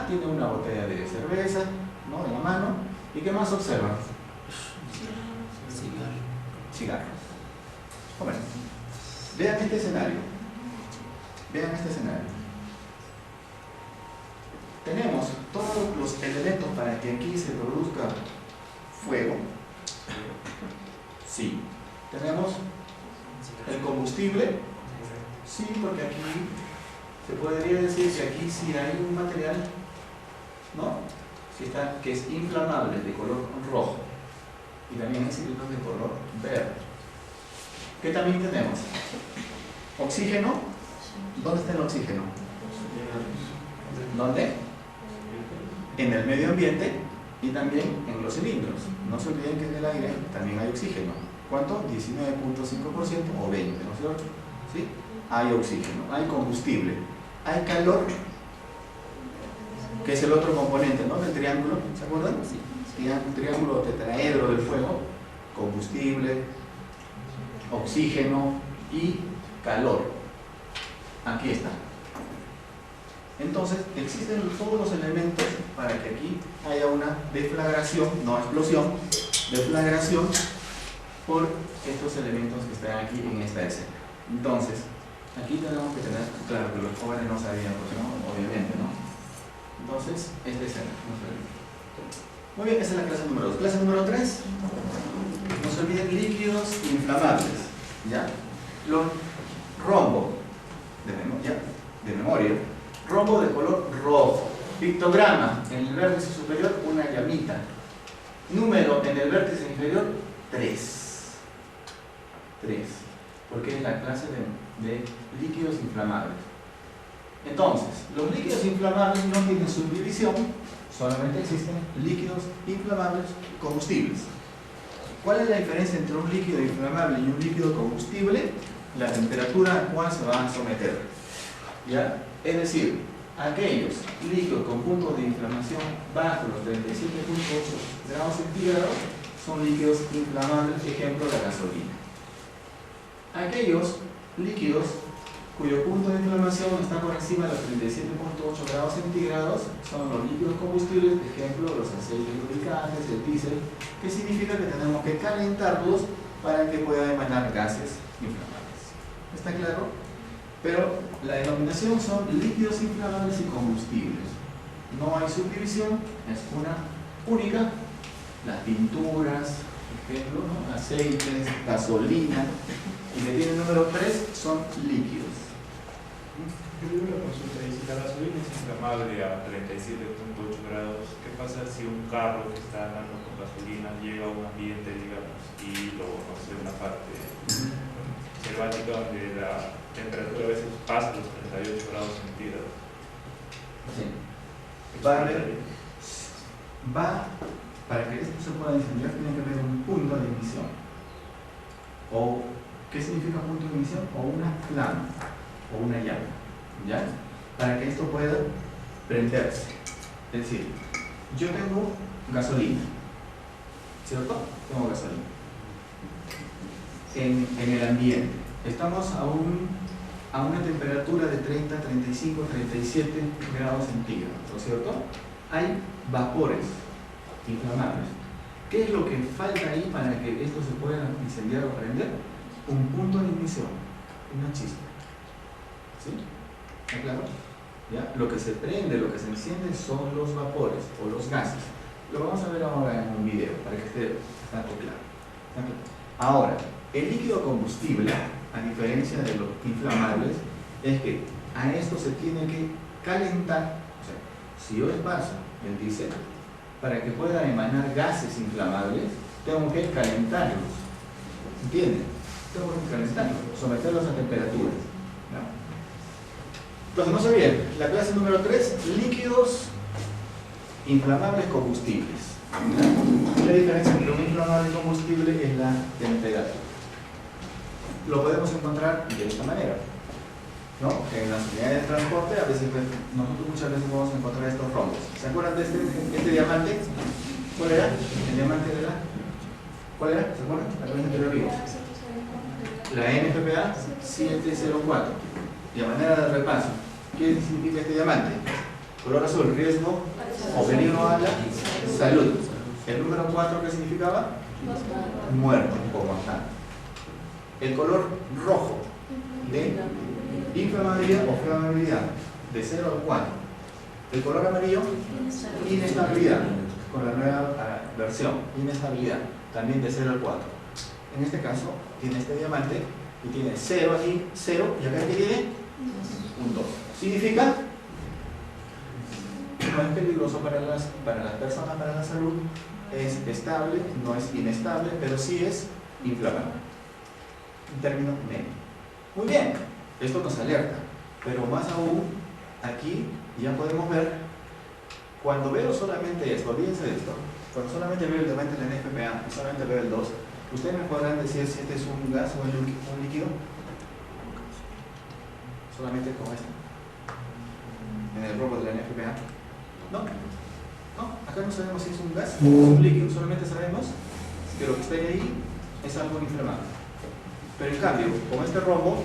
Tiene una botella de cerveza, ¿no?, en la mano, ¿y qué más observan? Cigarros. Bueno, vean este escenario. Tenemos todos los elementos para que aquí se produzca fuego. Sí. Tenemos el combustible. Sí, porque aquí se podría decir que aquí sí hay un material, ¿no?, que es inflamable, de color rojo. Y también hay cilindros de color verde. ¿Qué también tenemos? Oxígeno. ¿Dónde está el oxígeno? ¿Dónde? En el medio ambiente y también en los cilindros. No se olviden que en el aire también hay oxígeno. ¿Cuánto? 19.5% o 20%, ¿no es cierto? ¿Sí? Hay oxígeno, hay combustible, hay calor, que es el otro componente, ¿no?, del triángulo. ¿Se acuerdan? Sí. Triángulo tetraedro del fuego: combustible, oxígeno y calor. Aquí está. Entonces, existen todos los elementos para que aquí haya una deflagración, no explosión, deflagración por estos elementos que están aquí en esta escena. Entonces, aquí tenemos que tener claro que los jóvenes no sabían, pues, ¿no?, obviamente, ¿no? Entonces, esta escena, no se olviden. Muy bien, esa es la clase número 2. Clase número 3. No se olviden líquidos inflamables. ¿Ya? Los rombo de memoria. Rombo de color rojo. Pictograma en el vértice superior, una llamita. Número en el vértice inferior, 3. Porque es la clase de líquidos inflamables. Entonces, los líquidos inflamables no tienen subdivisión, solamente existen líquidos inflamables combustibles. ¿Cuál es la diferencia entre un líquido inflamable y un líquido combustible? La temperatura a la cual se van a someter. ¿Ya? Es decir, aquellos líquidos con puntos de inflamación bajo los 37.8 grados centígrados son líquidos inflamables, ejemplo la gasolina. Aquellos líquidos cuyo punto de inflamación está por encima de los 37.8 grados centígrados son los líquidos combustibles, ejemplo los aceites lubricantes, el diésel, que significa que tenemos que calentarlos para que puedan emanar gases inflamables. ¿Está claro? Pero la denominación son líquidos inflamables y combustibles. No hay subdivisión, es una única las pinturas, por ejemplo, ¿no? Aceites, gasolina, y que tiene el número 3 son líquidos. Yo tengo una consulta, y si la gasolina es inflamable a 37.8 grados, ¿qué pasa si un carro que está andando con gasolina llega a un ambiente, digamos, y lo, no sé, una parte selvática donde la temperatura a veces pasa los 38 grados centígrados? Sí. Para que esto se pueda incendiar tiene que haber un punto de ignición. O, ¿qué significa punto de ignición? O una flama, o una llama, ¿ya? Para que esto pueda prenderse. Es decir, yo tengo gasolina, ¿cierto? Tengo gasolina. En el ambiente. Estamos a una temperatura de 30, 35, 37 grados centígrados, ¿no es cierto? Hay vapores inflamables. ¿Qué es lo que falta ahí para que esto se pueda incendiar o prender? Un punto de ignición, una chispa. ¿Sí? ¿Está claro? ¿Ya? Lo que se prende, lo que se enciende son los vapores o los gases. Lo vamos a ver ahora en un video para que esté bastante claro. Ahora, el líquido combustible, a diferencia de los inflamables, es que a esto se tiene que calentar. O sea, si yo paso el diésel, para que pueda emanar gases inflamables, tengo que calentarlos. ¿Entienden? Tengo que calentarlos, someterlos a temperaturas. ¿No? Entonces, no se olviden, la clase número 3, líquidos inflamables combustibles. ¿No? La diferencia entre un inflamable y combustible es la temperatura. Lo podemos encontrar de esta manera, ¿no? En las unidades de transporte, a veces, nosotros muchas veces vamos a encontrar estos rombos. ¿Se acuerdan de este diamante? ¿Cuál era? El diamante de la... ¿Cuál era? ¿Se acuerdan? La clase anterior vimos. La NFPA 704. Y a manera de repaso, ¿qué significa este diamante? Color azul, riesgo o peligro a la salud. El número 4, ¿qué significaba? Muerto, como acá. El color rojo, de inflamabilidad o flamabilidad, de 0 al 4. El color amarillo, inestabilidad, con la nueva versión, inestabilidad, también de 0 al 4. En este caso, tiene este diamante y tiene 0 aquí, 0, y acá que tiene un 2. Significa que no es peligroso para las personas, para la salud, es estable, no es inestable, pero sí es inflamable. Un término medio. Muy bien, esto nos alerta, pero más aún, aquí ya podemos ver, cuando veo solamente esto, olvídense de esto, cuando solamente veo el diamante de la NFPA y solamente veo el 2, ¿ustedes me podrán decir si este es un gas o un líquido? Solamente con esto. En el robo de la NFPA. No, acá no sabemos si es un gas o es un líquido, solamente sabemos que lo que está ahí es algo inflamable. Pero en cambio, con este rombo,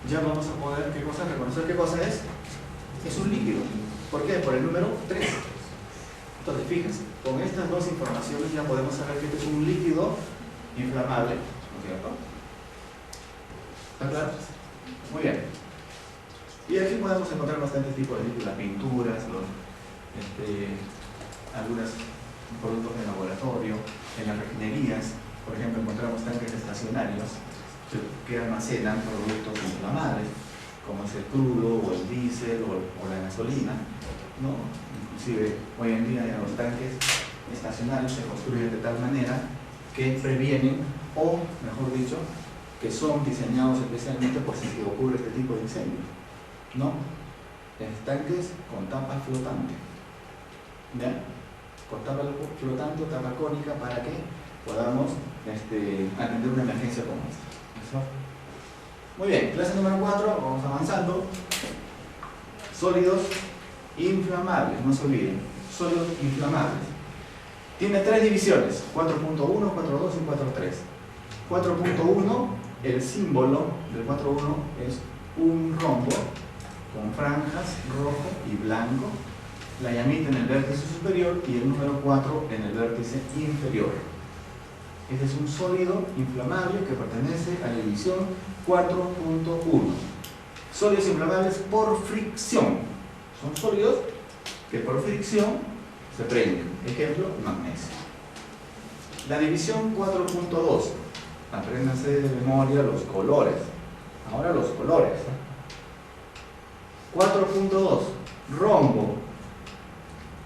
ya vamos a poder, ¿qué cosa? Reconocer qué cosa es. Es un líquido. ¿Por qué? Por el número 3. Entonces, fíjense, con estas dos informaciones ya podemos saber que este es un líquido inflamable, ¿no es cierto? ¿Está claro? Muy bien. Y aquí podemos encontrar bastantes tipos de líquidos, las pinturas, algunos productos de laboratorio, en las refinerías, por ejemplo, encontramos tanques estacionarios que almacenan productos inflamables, como es el crudo, o el diésel, o la gasolina, ¿no? Inclusive hoy en día los tanques estacionarios se construyen de tal manera que previenen, o mejor dicho, que son diseñados especialmente por si ocurre este tipo de incendios, ¿no? Tanques con tapa flotante, ¿ya? Con tapa flotante o tapa cónica para que podamos atender una emergencia como esta. ¿Listo? Muy bien, clase número 4, vamos avanzando. Sólidos inflamables, no se olviden, sólidos inflamables. Tiene 3 divisiones, 4.1, 4.2 y 4.3. 4.1, el símbolo del 4.1 es un rombo con franjas rojo y blanco, la llamita en el vértice superior y el número 4 en el vértice inferior. Este es un sólido inflamable que pertenece a la división 4.1. Sólidos inflamables por fricción. Son sólidos que por fricción se prenden. Ejemplo, magnesio. La división 4.2. Apréndanse de memoria los colores. Ahora los colores. 4.2. Rombo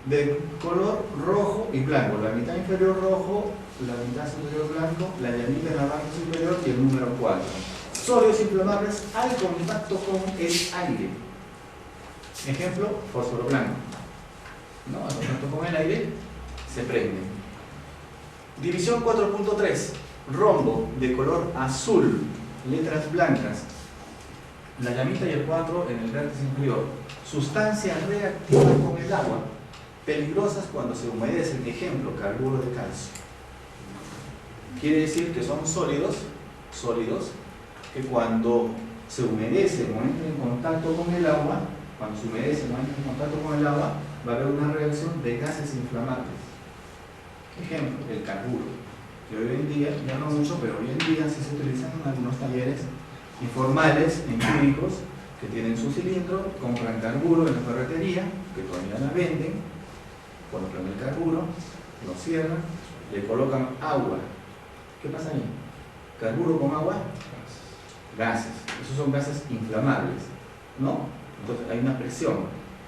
de color rojo y blanco. La mitad inferior rojo, la mitad superior blanco, la llamita en la parte superior y el número 4. Sólidos inflamables al contacto con el aire. Ejemplo, fósforo blanco. ¿No? Al contacto con el aire se prende. División 4.3. Rombo de color azul, letras blancas. La llamita y el 4 en el vértice inferior. Sustancias reactivas con el agua, peligrosas cuando se humedecen. Ejemplo, carburo de calcio. Quiere decir que son sólidos que cuando se humedecen o entran en contacto con el agua, cuando se humedecen o entran en contacto con el agua, va a haber una reacción de gases inflamables. Ejemplo, el carburo, que hoy en día, ya no mucho, pero hoy en día sí se utilizan en algunos talleres informales, en químicos, que tienen su cilindro, compran carburo en la ferretería, que todavía la venden, compran el carburo, lo cierran, le colocan agua. ¿Qué pasa ahí? Carburo con agua, gases. Esos son gases inflamables, ¿no? Entonces hay una presión,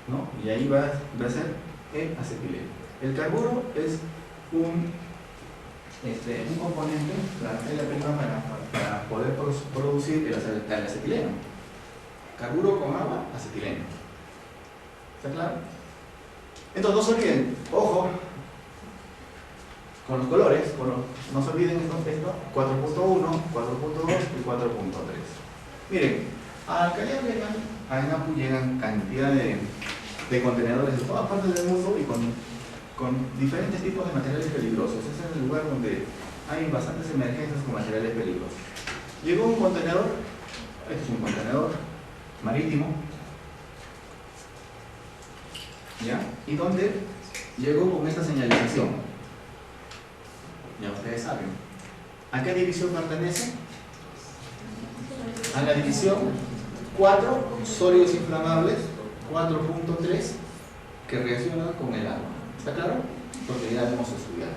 ¿no? Y ahí va a ser el acetileno. El carburo es un componente, la materia prima para poder producir el acetileno. Carburo con agua, acetileno. ¿Está claro? Entonces no se olviden, ojo, con los colores, no se olviden esto, 4.1, 4.2 y 4.3. Miren, a Alcalá llegan, a ENAPU llegan cantidad de contenedores de todas partes del mundo y con diferentes tipos de materiales peligrosos. Ese es el lugar donde hay bastantes emergencias con materiales peligrosos. Llegó un contenedor, este es un contenedor marítimo, ¿ya? Y donde llegó con esta señalización. Ya ustedes saben. ¿A qué división pertenece? A la división 4, sólidos inflamables, 4.3, que reaccionan con el agua. ¿Está claro? Porque ya lo hemos estudiado.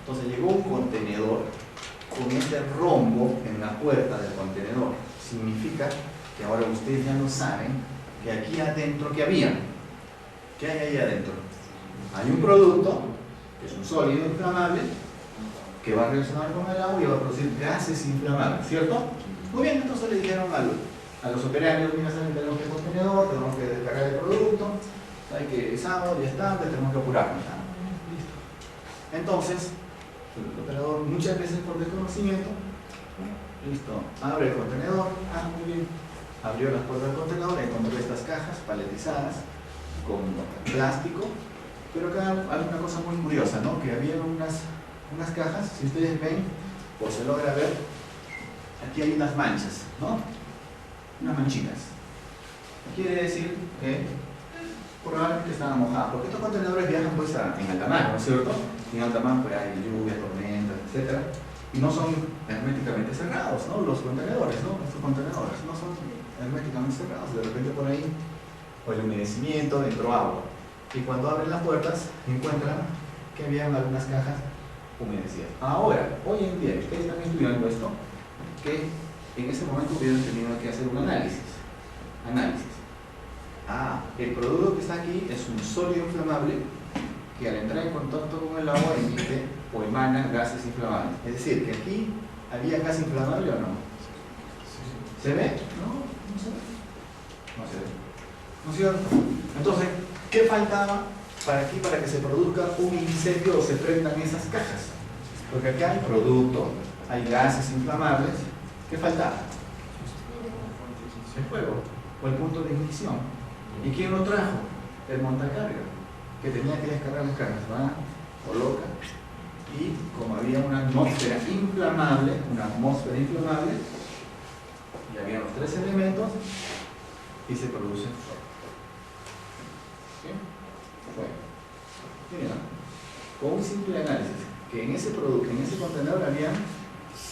Entonces llegó un contenedor con este rombo en la puerta del contenedor. Significa que ahora ustedes ya no saben que aquí adentro, ¿qué había? ¿Qué hay ahí adentro? Hay un producto, que es un sólido inflamable, que va a reaccionar con el agua y va a producir gases inflamables, ¿cierto? Muy bien, entonces le dijeron a los operarios: mira, saben, tenemos que el contenedor, tenemos que descargar el producto, hay que es sábado, ya está, tenemos que apurarnos. Listo. Entonces, el operador, muchas veces por desconocimiento, listo, abre el contenedor, muy bien, abrió las puertas del contenedor, encontró estas cajas paletizadas con plástico, pero acá hay una cosa muy curiosa, ¿no? Que había unas cajas, si ustedes ven, o se logra ver, aquí hay unas manchas, ¿no? Unas manchitas. Quiere decir que probablemente estaban mojadas, porque estos contenedores viajan pues en alta mar, ¿no es cierto? En alta mar pues hay lluvias, tormentas, etc. Y no son herméticamente cerrados, ¿no? Los contenedores, ¿no? Estos contenedores no son herméticamente cerrados. De repente por ahí, o el humedecimiento, entró agua. Y cuando abren las puertas, encuentran que habían algunas cajas humedecidas. Ahora, hoy en día, ustedes están estudiando esto, que en ese momento hubieran tenido que hacer un análisis. El producto que está aquí es un sólido inflamable que al entrar en contacto con el agua emite o emana gases inflamables. Es decir, que aquí había gas inflamable o no. ¿Se ve? No, no se ve. No se ve. ¿No es cierto? Entonces, ¿qué faltaba para que se produzca un incendio o se prendan esas cajas? Porque aquí hay producto, hay gases inflamables. ¿Qué faltaba? El fuego o el punto de ignición. ¿Y quién lo trajo? El montacarga, que tenía que descargar las cargas. Va, coloca, y como había una atmósfera inflamable, y había los tres elementos, y se produce fuego. ¿Sí? Fuego. Miren, con un simple análisis, que en ese producto, en ese contenedor había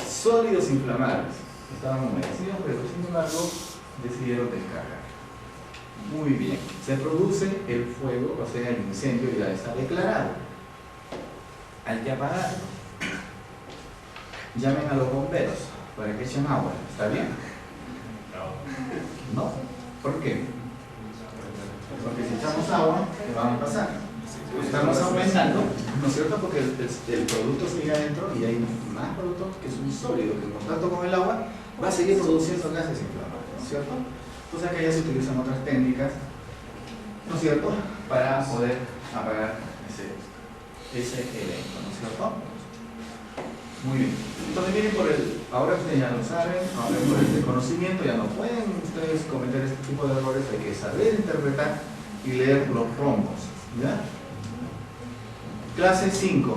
sólidos inflamables, estaban humedecidos, pero sin embargo decidieron descargar. Muy bien, se produce el fuego, o sea, el incendio ya está declarado. Hay que apagarlo. llamen a los bomberos para que echen agua. ¿Está bien? No. ¿No? ¿Por qué? Porque si echamos agua, ¿qué va a pasar? Estamos aumentando, ¿no es cierto? Porque el producto sigue adentro y hay más producto que es un sólido que en contacto con el agua va a seguir produciendo gases inflamables, ¿no es cierto? Entonces acá ya se utilizan otras técnicas, ¿no es cierto? Para poder apagar ese evento, ¿no es cierto? Muy bien. Entonces miren ahora ustedes ya lo saben, ahora por el desconocimiento ya no pueden ustedes cometer este tipo de errores, hay que saber interpretar y leer los rombos, ¿ya? Clase 5,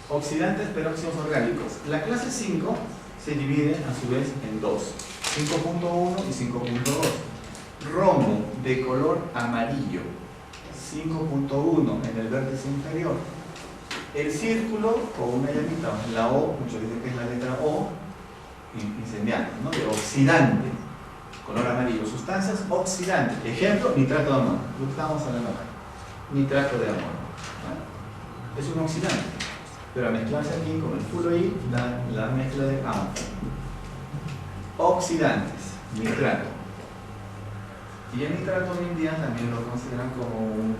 oxidantes peróxidos orgánicos. La clase 5 se divide a su vez en dos, 5.1 y 5.2. Rombo de color amarillo, 5.1 en el vértice inferior. El círculo o una llamita, la O, muchos dicen que es la letra O, incendiante, ¿no? De oxidante, color amarillo. Sustancias oxidantes. Ejemplo, nitrato de amonio. Lo que estábamos hablando acá. Nitrato de amonio. Es un oxidante, pero al mezclarse aquí con el puro I da la mezcla de ambos. Oxidantes, nitrato. Y el nitrato hoy en día también lo consideran como un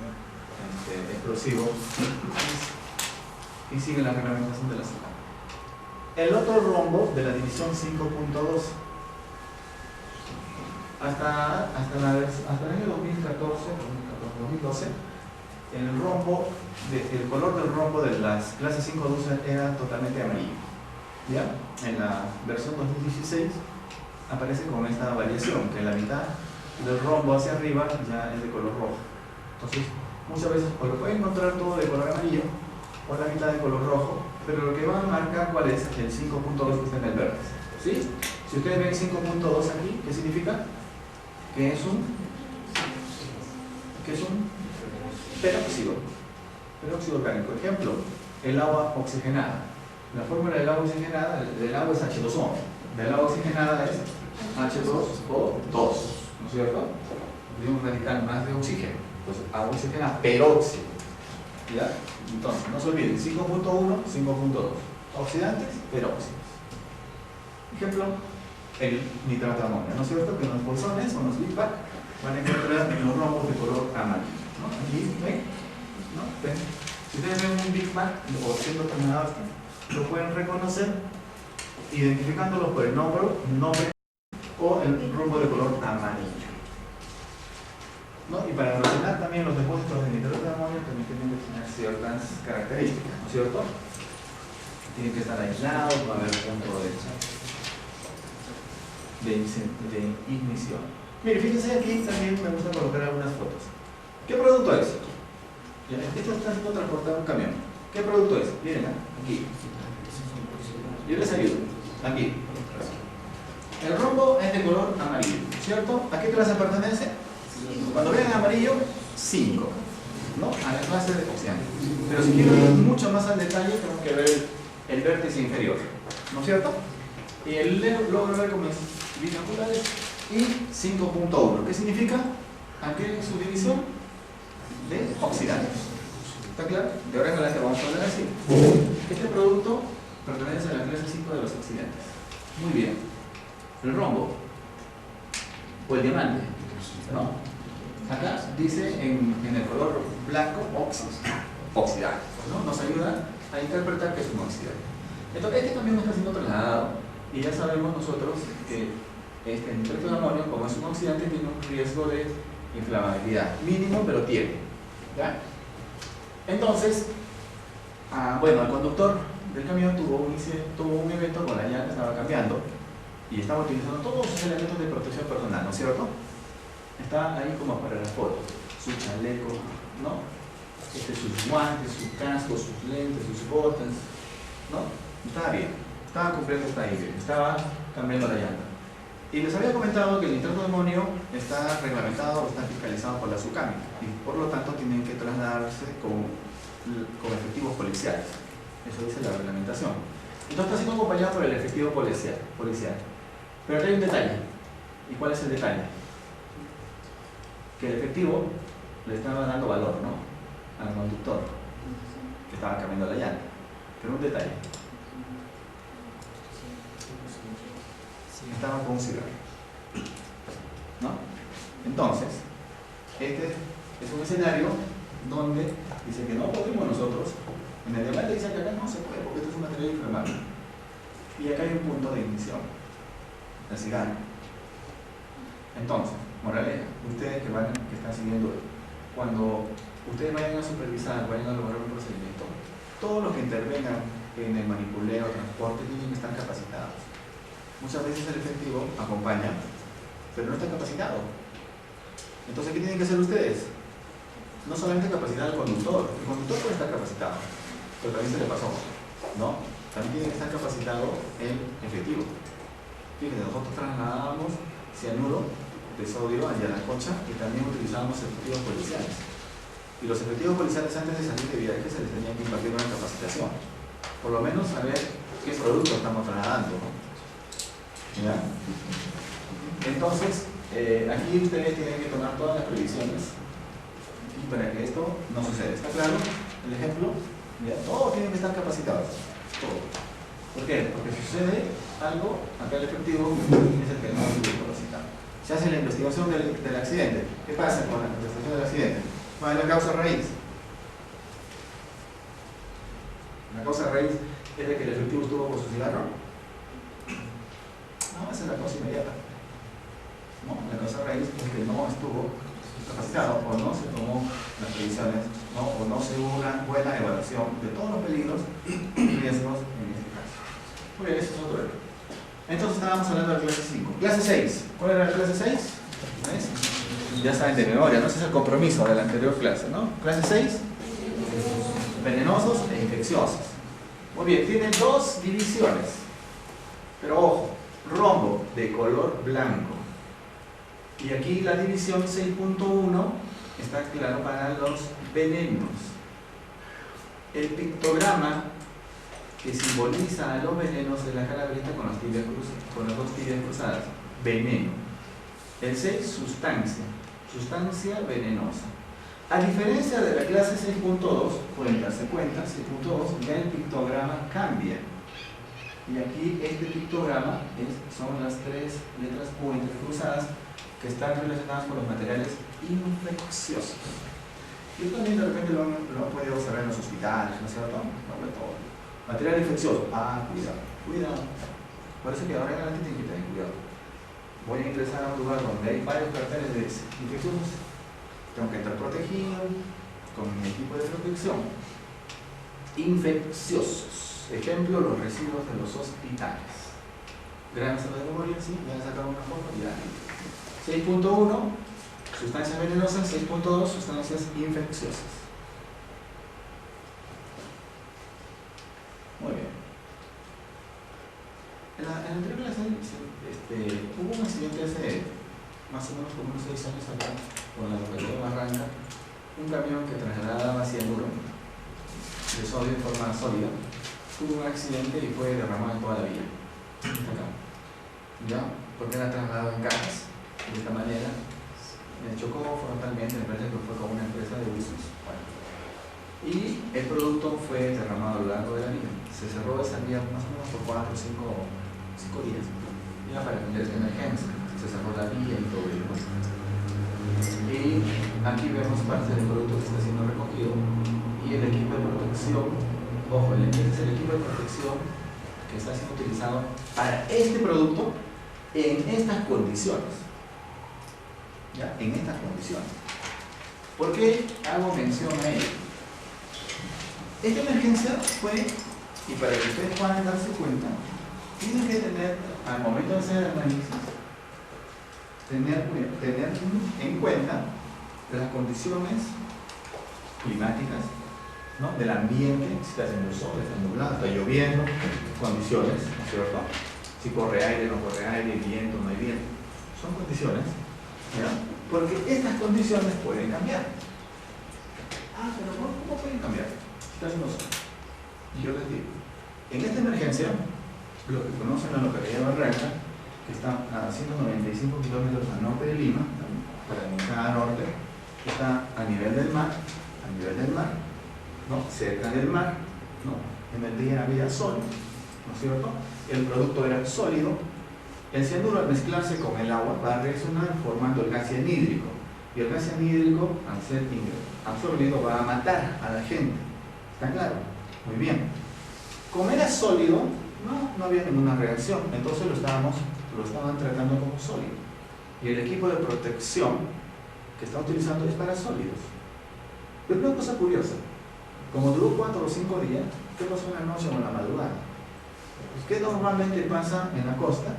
explosivo y sigue la reglamentación de la ciudad. El otro rombo de la división 5.2 hasta el año 2012 el color del rombo de las clases 5.12 era totalmente amarillo. ¿Ya? En la versión 2016 aparece con esta variación, que la mitad del rombo hacia arriba ya es de color rojo. Entonces, muchas veces o lo pueden encontrar todo de color amarillo o la mitad de color rojo, pero lo que va a marcar cuál es el 5.2 que está en el vértice. ¿Sí? Si ustedes ven 5.2 aquí, ¿qué significa? Que es un peróxido orgánico. Ejemplo, el agua oxigenada. La fórmula del agua oxigenada, del agua es H2O. Del agua oxigenada es H2O2, ¿no es cierto? De un radical más de oxígeno. Entonces, agua oxigenada, peróxido. ¿Ya? Entonces, no se olviden, 5.1, 5.2. Oxidantes, peróxidos. Ejemplo, el nitrato de amonio, ¿no es cierto? Que en los bolsones o en los Big Bag van a encontrar en los rombos de color amarillo, ¿no? Aquí, ¿ven? ¿No? ¿Ven? Si ustedes ven un Big Mac o siendo terminado aquí, lo pueden reconocer identificándolo por el nombre o el rombo de color amarillo, ¿no? Y para almacenar también los depósitos de nitrato de amonio también tienen que tener ciertas características, ¿no es cierto? Tienen que estar aislados, va a haber punto de ignición. Mire, fíjense aquí también me gusta colocar algunas fotos. ¿Qué producto es? Esto está siendo transportado en un camión. ¿Qué producto es? Miren, aquí. Yo les ayudo. Aquí. El rombo es de color amarillo, ¿cierto? ¿A qué clase pertenece? Cuando vean amarillo, 5, ¿no? A la clase de oxidante. Pero si quiero ir mucho más al detalle, tengo que ver el vértice inferior, ¿no es cierto? Y el logro ver como es binoculares y 5.1. ¿Qué significa? Aquí en su división de oxidantes. ¿Está claro? De ahora en adelante vamos a hablar así. Este producto pertenece a la clase 5 de los oxidantes. Muy bien. El rombo o el diamante, ¿no? Acá dice en el color blanco oxidante, ¿no? Nos ayuda a interpretar que es un oxidante. Entonces, este también está siendo trasladado y ya sabemos nosotros que este nitrato de amonio, como es un oxidante, tiene un riesgo de inflamabilidad mínimo, pero tiene. ¿Ya? Entonces, bueno, el conductor del camión tuvo un evento con la llanta, estaba cambiando y estaba utilizando todos sus elementos de protección personal, ¿no es cierto? Está ahí como para la foto, su chaleco, ¿no? Sus guantes, su casco, sus lentes, sus botas, ¿no? Estaba bien, estaba cumpliendo esta idea, estaba cambiando la llanta. Y les había comentado que el nitrato de amonio está reglamentado o está fiscalizado por la SUCAMI y por lo tanto tienen que trasladarse con efectivos policiales. Eso dice la reglamentación. Entonces está siendo acompañado por el efectivo policial. Pero acá hay un detalle. ¿Y cuál es el detalle? Que el efectivo le estaba dando valor, ¿no? Al conductor que estaba cambiando la llanta. Pero un detalle. estaba con un cigarro, ¿no? Entonces, este es un escenario donde dice que no podemos nosotros, en el debate dice que acá no se puede porque esto es un material inflamable. Y acá hay un punto de ignición, el cigarro. Entonces, moraleja, ustedes que están siguiendo, cuando ustedes vayan a supervisar, vayan a lograr un procedimiento, todos los que intervengan en el manipuleo, transporte, tienen que estar capacitados. Muchas veces el efectivo acompaña, pero no está capacitado. Entonces, ¿qué tienen que hacer ustedes? No solamente capacitar al conductor, el conductor puede estar capacitado, pero también se le pasó, ¿no? También tiene que estar capacitado el efectivo. Fíjense, nosotros trasladábamos cianuro de sodio a Yanacocha y también utilizábamos efectivos policiales. Y los efectivos policiales antes de salir de viaje se les tenía que impartir una capacitación. Por lo menos saber qué producto estamos trasladando, ¿no? ¿Ya? Entonces, aquí ustedes tienen que tomar todas las previsiones y para que esto no suceda. ¿Está claro el ejemplo? ¿Ya? Todos tienen que estar capacitados. Todo. ¿Por qué? Porque si sucede algo, acá el efectivo es el que no estuvo capacitado. Se hace la investigación del accidente. ¿Qué pasa con la investigación del accidente? ¿Cuál es la causa raíz? La causa raíz es de que el efectivo estuvo con su cigarro. No, esa es la causa inmediata. No, la causa raíz es que no estuvo capacitado o no se tomó las previsiones, ¿no? O no se hubo una buena evaluación de todos los peligros y riesgos en este caso. Muy bien, ese es otro error. Entonces estábamos hablando de la clase 5. Clase 6. ¿Cuál era la clase 6? ¿Ves? Ya saben de memoria, ¿no? Ese es el compromiso de la anterior clase, ¿no? Clase 6. Venenosos e infecciosos. Muy bien, tiene dos divisiones. Pero ojo, rombo de color blanco. Y aquí la división 6.1 está claro para los venenos. El pictograma que simboliza a los venenos de la calaverita con las dos tibias cruzadas. Veneno. El 6, sustancia. Sustancia venenosa. A diferencia de la clase 6.2, se cuenta, 6.2, ya el pictograma cambia. Y aquí este pictograma son las tres letras U entrecruzadas que están relacionadas con los materiales infecciosos. Y también de repente lo han podido observar en los hospitales, ¿no es cierto? Sobre todo. Material infeccioso. Cuidado, cuidado. Por eso que ahora en adelante tienen que tener cuidado. Voy a ingresar a un lugar donde hay varios carteles de infecciosos. Tengo que estar protegido con mi equipo de protección. Infecciosos. Ejemplo, los residuos de los hospitales. Grábenselo de memoria, ¿sí? Voy a sacar una foto y ya. 6.1, sustancias venenosas. 6.2, sustancias infecciosas. Muy bien. En la anterior clase hubo un accidente hace más o menos como unos 6 años acá, con la localidad de Barranca, un camión que trasladaba cianuro de sodio en forma sólida, tuvo un accidente y fue derramado en toda la vía. Hasta acá. ¿Ya? Porque era trasladado en cajas. De esta manera, me chocó frontalmente, me parece que fue con una empresa de usos. Bueno. Y el producto fue derramado a lo largo de la vía. Se cerró esa vía más o menos por 4 o 5 días. Ya para atender esta emergencia. Se cerró la vía y todo ello. Y aquí vemos parte del producto que está siendo recogido. Y el equipo de protección, ojo, este es el equipo de protección que está siendo utilizado para este producto en estas condiciones. ¿Ya? En estas condiciones. ¿Por qué hago mención a ello? Esta emergencia fue, y para que ustedes puedan darse cuenta, tienen que tener, al momento de hacer el análisis, tener en cuenta las condiciones climáticas, ¿no? Del ambiente, si está haciendo sol, está nublado, está lloviendo, condiciones, ¿no es cierto? Si corre aire, no corre aire, viento, no hay viento. Son condiciones, ¿ya? Porque estas condiciones pueden cambiar. Pero ¿cómo pueden cambiar? Si está haciendo sol. Y yo les digo, en esta emergencia, lo que conocen la localidad de Barranca, que está a 195 kilómetros al norte de Lima, para la norte, está a nivel del mar, ¿no? Cerca del mar, ¿no? En el día había sol, ¿no es cierto? El producto era sólido, El cianuro al mezclarse con el agua va a reaccionar formando el gas cianhídrico. Y el gas cianhídrico, al ser absorbido, va a matar a la gente. ¿Está claro? Muy bien. Como era sólido, no había ninguna reacción. Entonces lo estaban tratando como sólido. Y el equipo de protección que está utilizando es para sólidos. Pero una cosa curiosa, como duró 4 o 5 días, ¿qué pasó en la noche o en la madrugada? Pues, ¿qué normalmente pasa en la costa?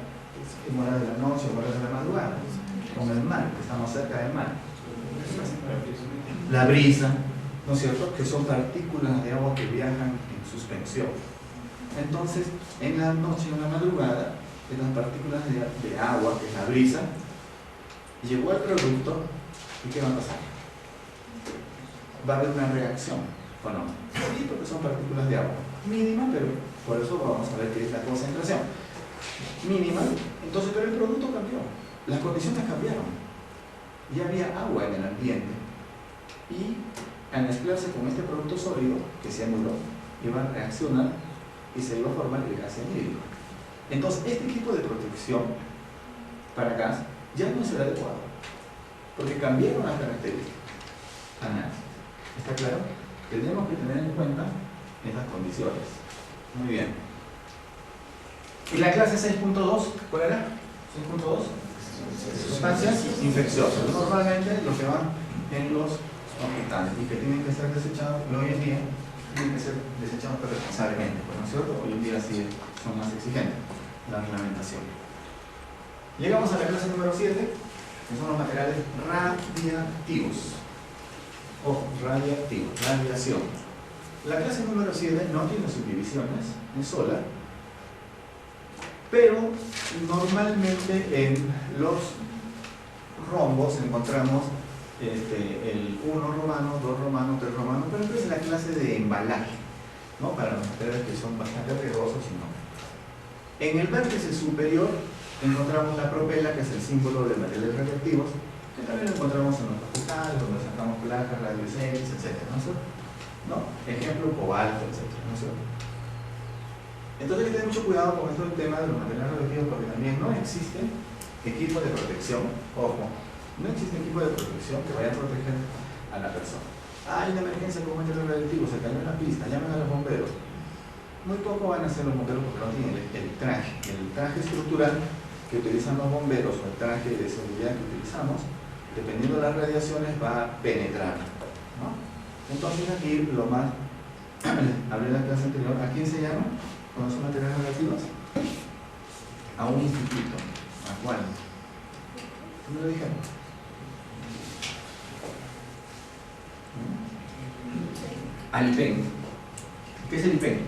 En horas de la noche o horas de la madrugada, con el mar, que estamos cerca del mar. La brisa, ¿no es cierto? Que son partículas de agua que viajan en suspensión. Entonces, en la noche o en la madrugada, estas partículas de agua, que es la brisa, llegó al producto, ¿y qué va a pasar? Va a haber una reacción, ¿o no? Sí, porque son partículas de agua. Mínima, pero por eso vamos a ver qué es la concentración. Mínima, entonces, pero el producto cambió. Las condiciones cambiaron. Ya había agua en el ambiente. Y al mezclarse con este producto sólido, que se anuló, iba a reaccionar y se iba a formar el gas cianhídrico. Entonces, este tipo de protección para gas ya no será adecuado, porque cambiaron las características. ¿Está claro? Tenemos que tener en cuenta estas condiciones. Muy bien. ¿Y la clase 6.2? ¿Cuál era? 6.2. Sustancias infecciosas. Normalmente los que van en los hospitales y que tienen que ser desechados, hoy en día tienen que ser desechados responsablemente, ¿no es cierto? Hoy en día sí son más exigentes la reglamentación. Llegamos a la clase número 7, que son los materiales radiactivos. Ojo, radiactivos, radiación. La clase número 7 no tiene subdivisiones, es sola, pero normalmente en los rombos encontramos el 1 romano, 2 romano, 3 romano, pero esta es la clase de embalaje, ¿no? Para los materiales que son bastante riesgosos y no. En el vértice superior encontramos la propela, que es el símbolo de materiales radiactivos, que también lo encontramos en los hospitales, donde sacamos placas, rayos X, etc. ¿No es cierto? ¿No? Ejemplo, cobalto, etc. ¿No es cierto? Entonces hay que tener mucho cuidado con esto del tema de los materiales radiactivos, porque también no existe equipo de protección, ojo, no existe equipo de protección que vaya a proteger a la persona. Hay una emergencia con un material radioactivo, se cayó en la pista, llamen a los bomberos. Muy poco van a hacer los bomberos porque no tienen el traje estructural que utilizan los bomberos o el traje de seguridad que utilizamos, dependiendo de las radiaciones, va a penetrar, ¿no? Entonces aquí lo más, hablé en la clase anterior, ¿a quién se llama cuando son materiales radiactivos? A un instituto. ¿A cuál? ¿Cómo lo dijeron? Al IPEN. ¿Qué es el IPEN?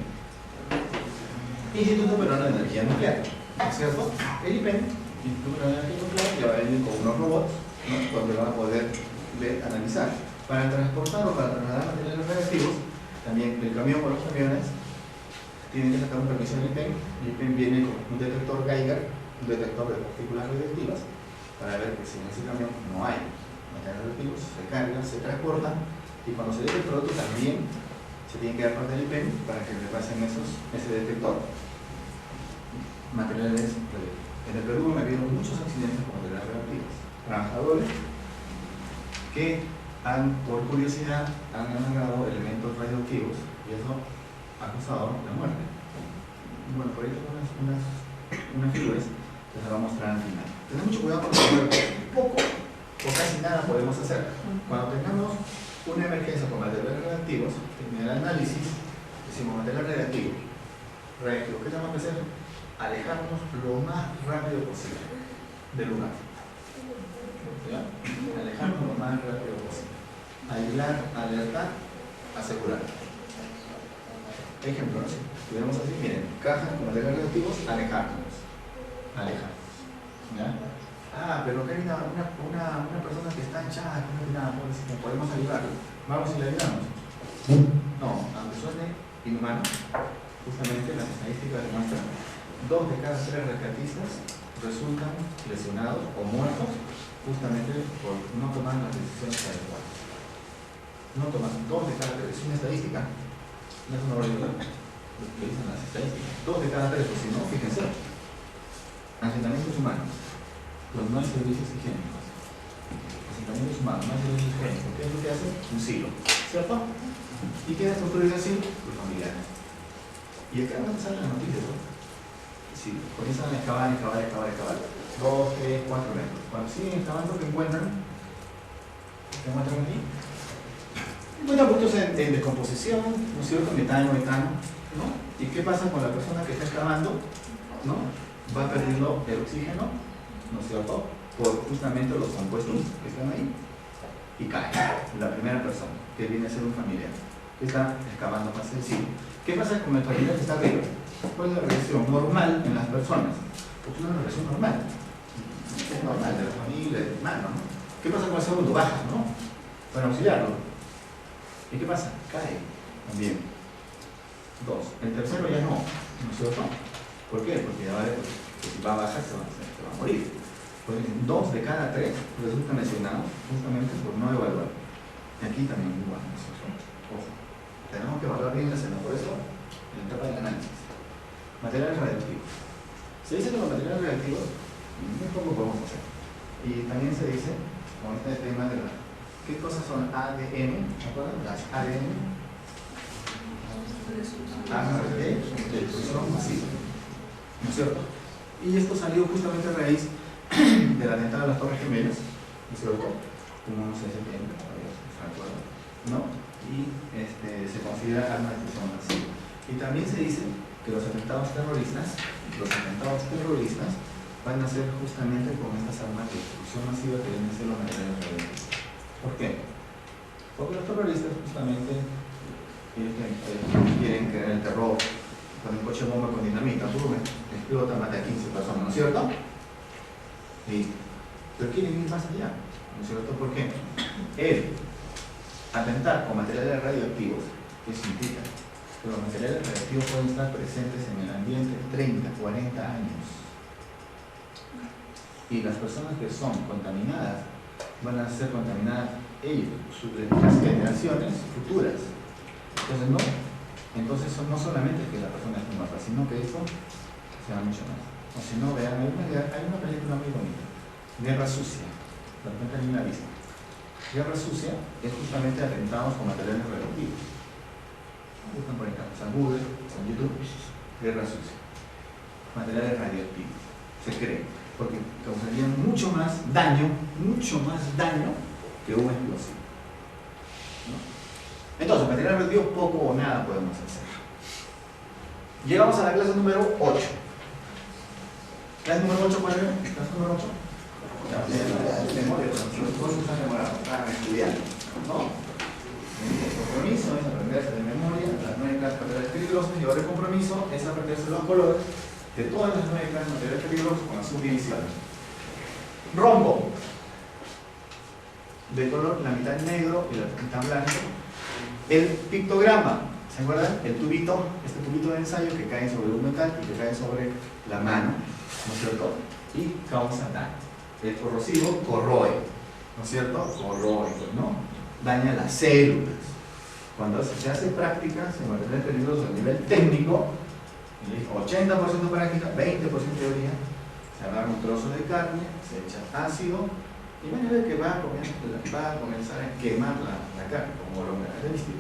Instituto Peruano de Energía Nuclear, ¿no es cierto? El IPEN, Instituto Peruano de Energía Nuclear, ya va a venir con unos robots, ¿no? Donde van a poder analizar. Para transportar o para trasladar materiales radiactivos, también el camión o los camiones tienen que sacar un permiso del IPEN. El IPEN viene con un detector Geiger, un detector de partículas radioactivas, para ver que si en ese camión no hay materiales radioactivos, se cargan, se transportan, y cuando se lleve el producto también se tiene que dar parte del IPEN para que le pasen ese detector. Materiales radioactivos. En el Perú me ha habido muchos accidentes con materiales radioactivos. Trabajadores que por curiosidad han agarrado elementos radioactivos y eso ha causado la muerte. Bueno, por ahí tengo unas figuras que les voy a mostrar al final. Tened mucho cuidado con el poco o casi nada podemos hacer. Cuando tengamos una emergencia con materiales radiactivos, en el análisis decimos material radiactivo. ¿Qué tenemos que hacer? Alejarnos lo más rápido posible del lugar. ¿Ya? Alejarnos lo más rápido posible. Aislar, alertar, asegurar. Ejemplo, ¿no? Si tuviéramos así, miren, cajas con materiales radioactivos, alejarnos. ¿Ya? Pero que hay una persona que está hinchada, que no tiene nada, podemos ayudarlo. Vamos y le ayudamos. No, aunque suene inhumano, justamente las estadísticas demuestran 2 de cada 3 rescatistas resultan lesionados o muertos justamente por no tomar las decisiones adecuadas. No tomar 2 de cada 3, es una estadística, no es una realidad, lo que dicen las estadísticas. 2 de cada 3, o si no, fíjense. Asentamientos humanos. Los no hay servicios higiénicos. Asentamientos humanos, no hay servicios higiénicos. ¿Qué es lo que hace? Un silo, ¿cierto? ¿Y qué es construir así? Los familiares. Y acá van a salir las noticias, ¿no? Sí, comienzan a excavar. 2, 3, 4 metros. Cuando siguen excavando, ¿qué encuentran? ¿Qué encuentran aquí? Encuentran productos en descomposición, ¿no es cierto? Metano, ¿no? ¿Y qué pasa con la persona que está excavando? ¿No? Va perdiendo el oxígeno, ¿no es cierto? Por justamente los compuestos que están ahí. Y cae la primera persona, que viene a ser un familiar, que está excavando más sencillo. ¿Qué pasa con el familiar que está arriba? ¿Cuál es la reacción normal en las personas? Porque es una reacción normal. Es normal de la familia, del hermano, ¿no? ¿Qué pasa con el segundo? Baja, ¿no? Para auxiliarlo. ¿Y qué pasa? Cae también. 2. El tercero ya no es cierto? ¿Por qué? Porque ya vale, porque si va a bajar se va a morir. Pues 2 de cada 3 resultan lesionados justamente por no evaluar. Y aquí también igual, ¿no es cierto? Ojo, tenemos que evaluar bien la escena, por eso en la etapa del análisis. Materiales radioactivos. Se dice que los materiales radioactivos, muy poco podemos hacer. Y también se dice, con este tema de la... ¿Qué cosas son ADN? ¿Se acuerdan? Las ADN. De destrucción masiva. ¿No es cierto? Y esto salió justamente a raíz del atentado de las Torres Gemelas, ¿no es cierto? Como no sé si tiene, ¿se acuerdan? ¿No? Y se considera arma de destrucción masiva. Y también se dice que los atentados terroristas van a ser justamente con estas armas de destrucción masiva que deben ser los materiales radioactivos. ¿Por qué? Porque los terroristas justamente quieren crear el terror con un coche bomba con dinamita, explota, mata a 15 personas, ¿no es cierto? Pero quieren ir más allá, ¿no es cierto? ¿Por qué? El atentar con materiales radioactivos, ¿qué significa? Que los materiales radioactivos pueden estar presentes en el ambiente 30, 40 años. Y las personas que son contaminadas van a ser contaminadas ellos, las generaciones futuras. Entonces no solamente que la persona esté muerta, sino que eso sea mucho más. O si no, vean, hay una película muy bonita, Guerra Sucia, la cuenta en la vista. Guerra Sucia es justamente atentados con materiales radioactivos. Buscan por acá, San Google, San YouTube, Guerra Sucia. Materiales radioactivos, se cree, porque causarían mucho más daño que un explosivo. ¿No? Entonces, materiales radioactivos poco o nada podemos hacer. Llegamos a la clase número 8. ¿Clase número 8 cuál es? ¿Clase número 8? Memoria, los cursos están demorados, están estudiando, ¿no? El compromiso es aprenderse de memoria, las 9 clases de materiales peligrosos, y ahora el compromiso es aprenderse los colores de todas las 9 clases de materiales peligrosos con las subdivisiones. Rombo, de color, la mitad negro y la mitad blanco. El pictograma, ¿se acuerdan? El tubito, este tubito de ensayo que cae sobre un metal y que cae sobre la mano, ¿no es cierto? Y causa daño. El corrosivo corroe, ¿no es cierto? Corroe, ¿no? Daña las células. Cuando se hace prácticas en materiales peligrosos a nivel técnico, 80% práctica, 20% teoría, se agarra un trozo de carne, se echa ácido y van a ver que va a comenzar a quemar la carne como lo característico.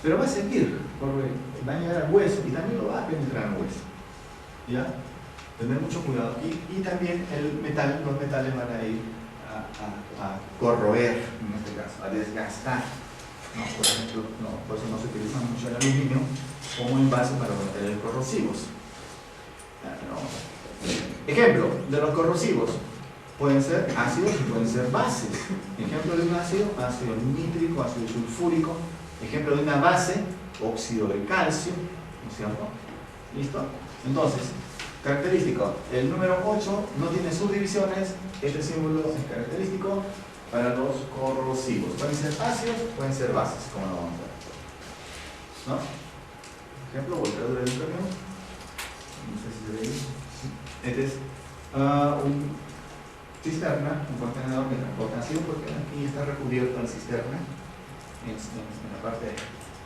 Pero va a seguir, porque va a llegar al hueso y también lo va a penetrar al hueso. ¿Ya? Tener mucho cuidado. Y también los metales van a ir a corroer, en este caso, a desgastar. ¿No? Por ejemplo, por eso no se utiliza mucho el aluminio como envase para los materiales corrosivos. Ejemplo de los corrosivos. Pueden ser ácidos y pueden ser bases. Ejemplo de un ácido, ácido nítrico, ácido sulfúrico. Ejemplo de una base, óxido de calcio, ¿no es cierto? ¿Listo? Entonces, característico, el número 8 no tiene subdivisiones, este símbolo es característico para los corrosivos. Pueden ser ácidos, pueden ser bases, como lo vamos a ver. ¿No? Ejemplo, volteadura del camión. No sé si se ve ahí. Este es un cisterna, un contenedor de transportación, porque aquí está recubierto la cisterna en la parte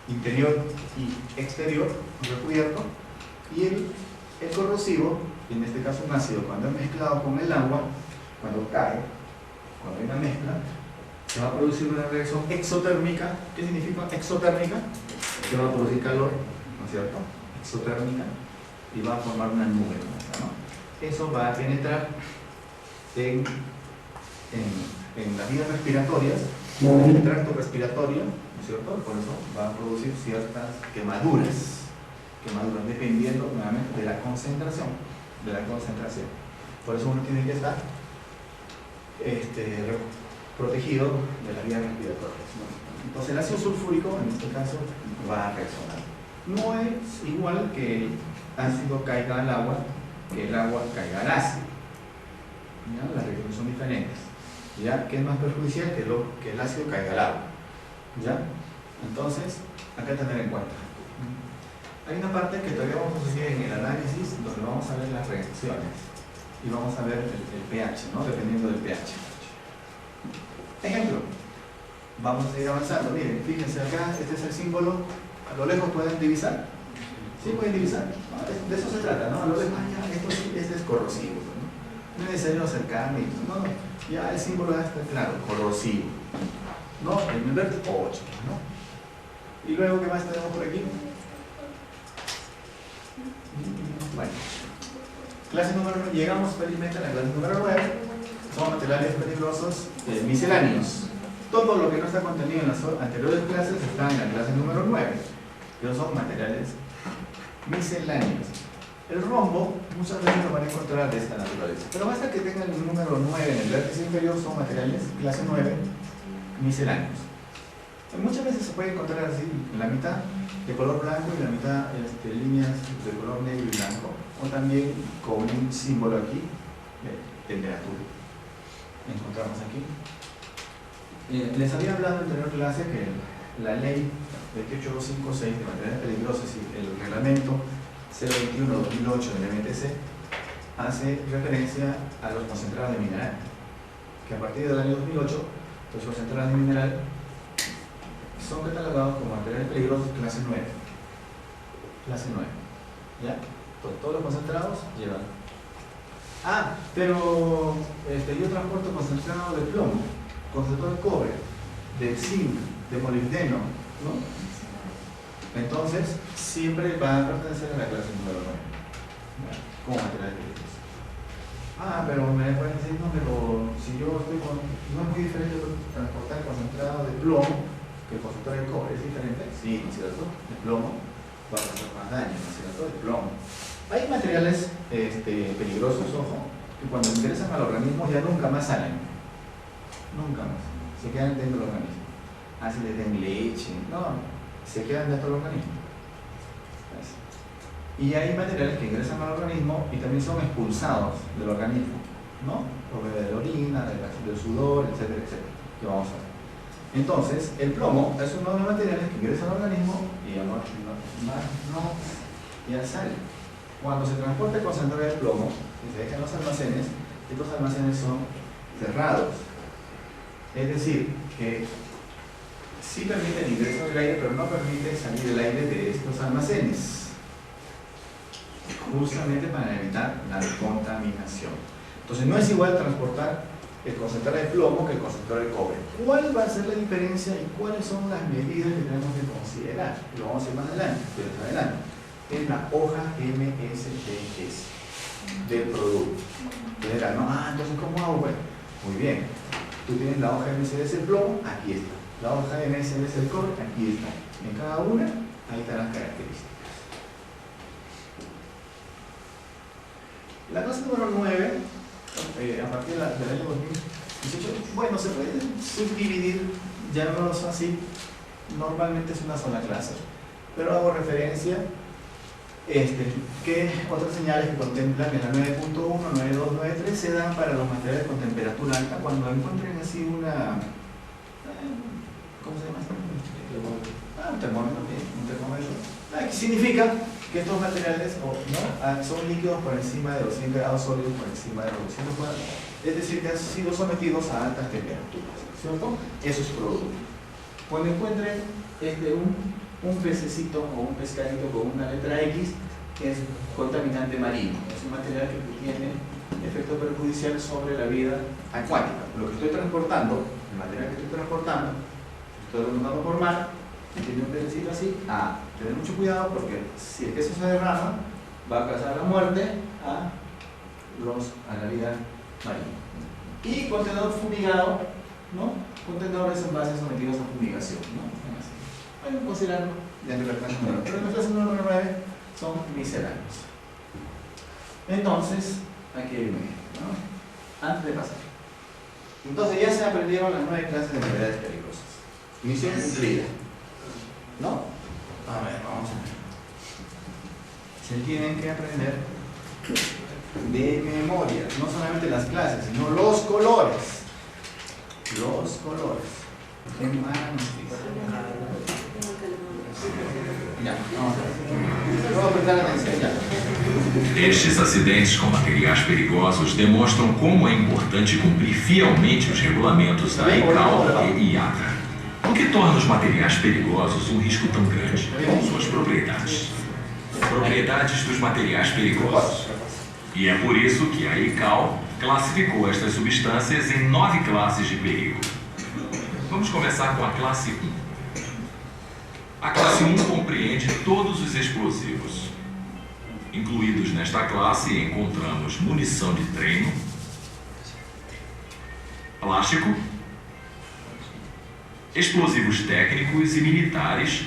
interior y exterior, recubierto, y el corrosivo en este caso un ácido, cuando es mezclado con el agua, cuando cae, cuando hay una mezcla, se va a producir una reacción exotérmica. ¿Qué significa exotérmica? Que va a producir calor, ¿no es cierto? Exotérmica, y va a formar una nube, ¿no? Eso va a penetrar en las vías respiratorias, en el tracto respiratorio, ¿no es cierto? Por eso va a producir ciertas quemaduras, dependiendo nuevamente de la concentración. Por eso uno tiene que estar protegido de las vías respiratorias, ¿no? Entonces el ácido sulfúrico en este caso va a reaccionar. No es igual que el ácido caiga al agua, que el agua caiga al ácido, ¿ya? Las reacciones son diferentes, ¿ya? ¿Qué es más perjudicial? Que el ácido caiga al agua, ¿ya? Entonces, acá tener en cuenta. Hay una parte que todavía vamos a seguir en el análisis, donde vamos a ver las reacciones y vamos a ver el pH, ¿no? Dependiendo del pH. Ejemplo, vamos a seguir avanzando. Miren, fíjense acá, este es el símbolo. A lo lejos pueden divisar. ¿Sí pueden divisar? ¿No? De eso se trata, ¿no? A lo lejos, esto sí, este es corrosivo, ¿no? No es necesario acercarme, no, ya el símbolo ya está claro, corrosivo, ¿no? El verde 8, ¿no? Y luego, ¿qué más tenemos por aquí? Bueno, clase número 9, llegamos felizmente a la clase número 9, son materiales peligrosos misceláneos. Todo lo que no está contenido en las anteriores clases está en la clase número 9, que son materiales misceláneos. El rombo muchas veces lo van a encontrar de esta naturaleza, pero basta que tengan el número 9 en el vértice inferior, son materiales clase 9 misceláneos. Muchas veces se puede encontrar así, en la mitad de color blanco y la mitad líneas de color negro y blanco, o también con un símbolo aquí de temperatura. Encontramos aquí. Les había hablado en la anterior clase que la ley 28256 de materiales peligrosos y el reglamento 021-2008 del MTC hace referencia a los concentrados de mineral, que a partir del año 2008 los concentrados de mineral son catalogados como materiales peligrosos clase 9. Clase 9. ¿Ya? Todos los concentrados llevan. Pero yo transporto concentrado de plomo, concentrado de cobre, de zinc, de molibdeno, ¿no? Entonces, siempre va a pertenecer a la clase número 9, ¿ya? Como materiales peligrosos. Pero me pueden decir, no, pero si yo estoy con. No es muy diferente transportar concentrado de plomo que el concentrado de cobre, ¿es diferente? Sí, ¿no es cierto? El plomo va a causar más daño, ¿no es cierto? El plomo. Hay materiales peligrosos, ojo, que cuando ingresan al organismo ya nunca más salen. Nunca más. Se quedan dentro del organismo. Así les den leche, no, se quedan dentro del organismo. Y hay materiales que ingresan al organismo y también son expulsados del organismo, ¿no? Proviene de la orina, del sudor, etcétera, etcétera, que vamos a ver. Entonces, el plomo es uno de los materiales que ingresa al organismo y ya sale. Cuando se transporta el concentrado de plomo y se deja en los almacenes, estos almacenes son cerrados. Es decir, que sí permite el ingreso del aire, pero no permite salir el aire de estos almacenes, justamente para evitar la contaminación. Entonces, no es igual transportar el concentrado de plomo que el concentrado de cobre. ¿Cuál va a ser la diferencia y cuáles son las medidas que tenemos que considerar? Lo vamos a hacer más adelante, pero más adelante. Es la hoja MSDS del producto. Entonces, entonces, ¿cómo hago? Bueno, muy bien. Tú tienes la hoja MSDS del plomo, aquí está. La hoja MSDS del cobre, aquí está. En cada una, ahí están las características. La clase número 9, a partir del año 2018, bueno, se puede subdividir, llamémoslo así, normalmente es una sola clase, pero hago referencia que otras señales que contemplan en la 9.1, 9.2, 9.3 se dan para los materiales con temperatura alta cuando encuentren así una, ¿cómo se llama? Un termómetro, un termómetro. Que significa que estos materiales son líquidos por encima de los 100 grados, sólidos por encima de los 200 grados, es decir, que han sido sometidos a altas temperaturas, ¿cierto? Eso es producto. Cuando encuentren un pececito o un pescadito con una letra X, es contaminante marino, es un material que tiene efecto perjudicial sobre la vida acuática. Lo que estoy transportando, el material que estoy transportando, estoy transportando por mar, y tiene un pedacito así, tener mucho cuidado porque si es que eso se derrama, va a causar la muerte a la vida marina. Y contenedor fumigado, ¿no? Contenedores envases sometidos a fumigación, ¿no? Hay que considerarlo dentro de la clase número 9, pero en la clase número 9 son misceláneos. Entonces, hay que irme, ¿no? Antes de pasar. Entonces ya se aprendieron las 9 clases de enfermedades peligrosas. Misión cumplida. ¿No? A ver, vamos a ver. Se tienen que aprender de memoria, no solamente las clases, sino los colores. Los colores. En ya, vamos a ver. Vamos a prestar atención ya. Estes acidentes com materiais perigosos demonstram como é importante cumprir fielmente os regulamentos da ICAO e IATA. O que torna os materiais perigosos um risco tão grande? Suas propriedades. Propriedades dos materiais perigosos. E é por isso que a ICAO classificou estas substâncias em 9 classes de perigo. Vamos começar com a classe 1. A classe 1 compreende todos os explosivos. Incluídos nesta classe encontramos munição de treino, plástico, explosivos técnicos e militares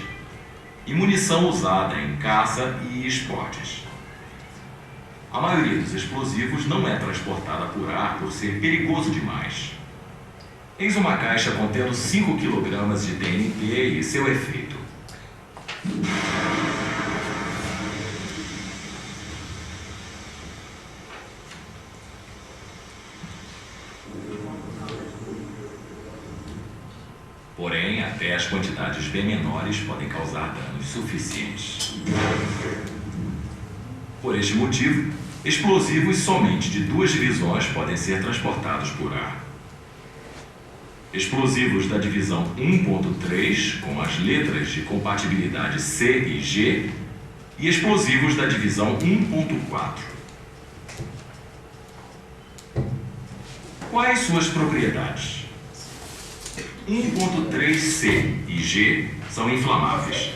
e munição usada em caça e esportes. A maioria dos explosivos não é transportada por ar por ser perigoso demais. Eis uma caixa contendo 5 kg de TNT e seu efeito. Porém, até as quantidades bem menores podem causar danos suficientes. Por este motivo, explosivos somente de 2 divisões podem ser transportados por ar. Explosivos da divisão 1.3, com as letras de compatibilidade C e G, e explosivos da divisão 1.4. Quais suas propriedades? 1.3C e G são inflamáveis.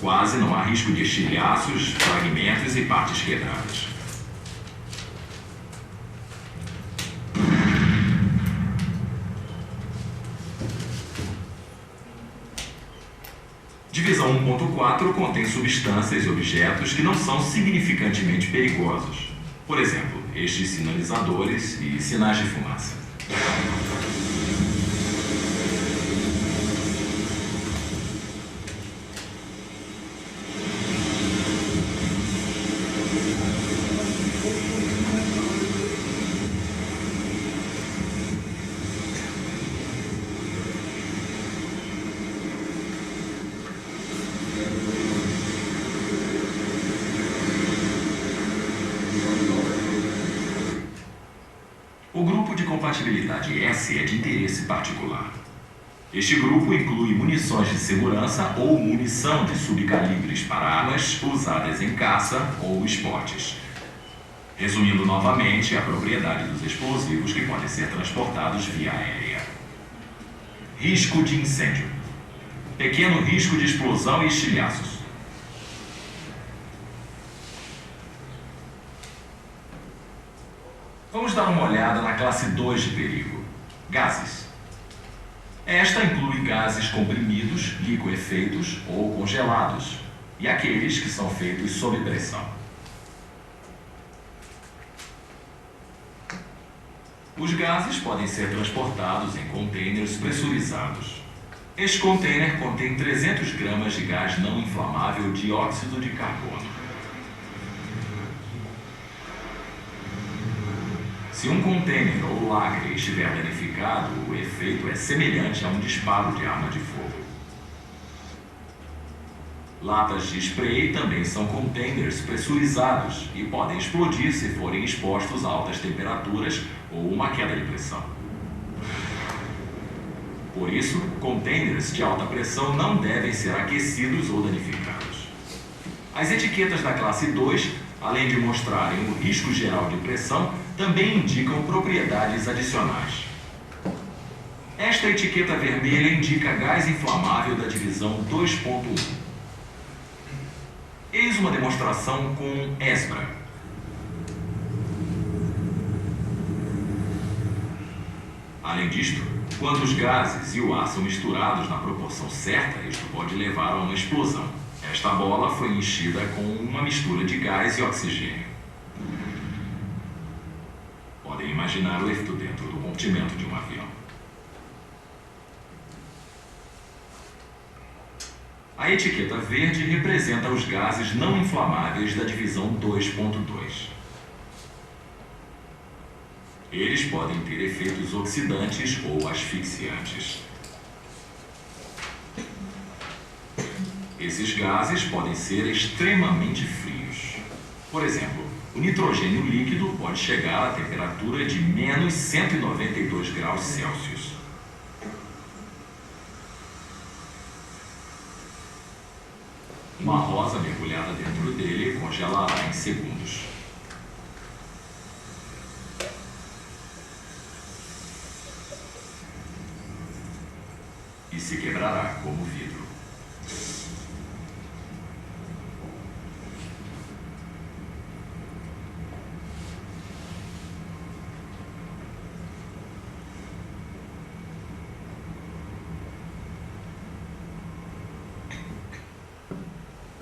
Quase não há risco de estilhaços, fragmentos e partes quebradas. Divisão 1.4 contém substâncias e objetos que não são significantemente perigosos. Por exemplo, estes sinalizadores e sinais de fumaça. O grupo de compatibilidade S é de interesse particular. Este grupo inclui munições de segurança ou munição de subcalibres para armas usadas em caça ou esportes. Resumindo novamente a propriedade dos explosivos que podem ser transportados via aérea. Risco de incêndio. Pequeno risco de explosão e estilhaços. Vamos dar uma olhada na classe 2 de perigo. Gases. Esta inclui gases comprimidos, liquefeitos ou congelados, e aqueles que são feitos sob pressão. Os gases podem ser transportados em containers pressurizados. Este container contém 300 gramas de gás não inflamável dióxido de carbono. Se um container ou lagre estiver danificado, o efeito é semelhante a um disparo de arma de fogo. Latas de spray também são containers pressurizados e podem explodir se forem expostos a altas temperaturas ou uma queda de pressão. Por isso, containers de alta pressão não devem ser aquecidos ou danificados. As etiquetas da classe 2, além de mostrarem o risco geral de pressão, também indicam propriedades adicionais. Esta etiqueta vermelha indica gás inflamável da divisão 2.1. Eis uma demonstração com ESBRA. Além disto, quando os gases e o ar são misturados na proporção certa, isto pode levar a uma explosão. Esta bola foi enchida com uma mistura de gás e oxigênio. Podem imaginar o efeito dentro do compartimento de um avião. A etiqueta verde representa os gases não inflamáveis da divisão 2.2. Eles podem ter efeitos oxidantes ou asfixiantes. Esses gases podem ser extremamente frios. Por exemplo, o nitrogênio líquido pode chegar a temperatura de menos 192 graus Celsius. Uma rosa mergulhada dentro dele congelará em segundos. E se quebrará como vidro.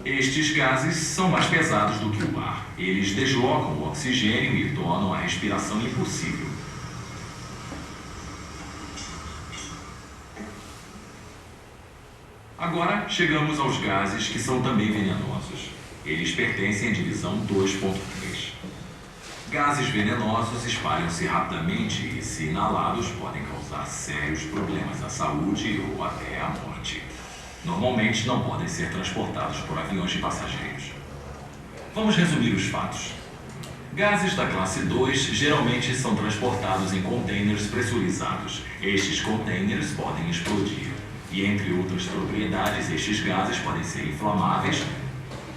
Estes gases são mais pesados do que o ar. Eles deslocam o oxigênio e tornam a respiração impossível. Agora chegamos aos gases que são também venenosos. Eles pertencem à divisão 2.3. Gases venenosos espalham-se rapidamente e, se inalados, podem causar sérios problemas à saúde ou até à morte. Normalmente não podem ser transportados por aviões de passageiros. Vamos resumir os fatos. Gases da classe 2 geralmente são transportados em containers pressurizados. Estes containers podem explodir. E, entre outras propriedades, estes gases podem ser inflamáveis,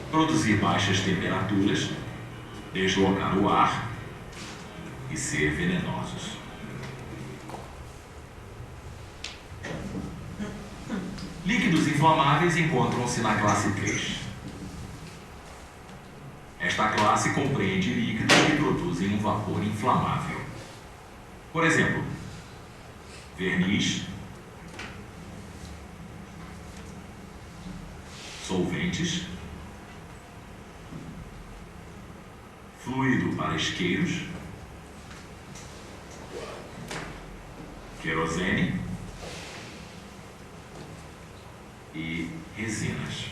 produzir baixas temperaturas, deslocar o ar e ser venenosos. Líquidos inflamáveis encontram-se na classe 3. Esta classe compreende líquidos que produzem um vapor inflamável. Por exemplo, verniz, solventes, fluido para isqueiros, querosene e resinas.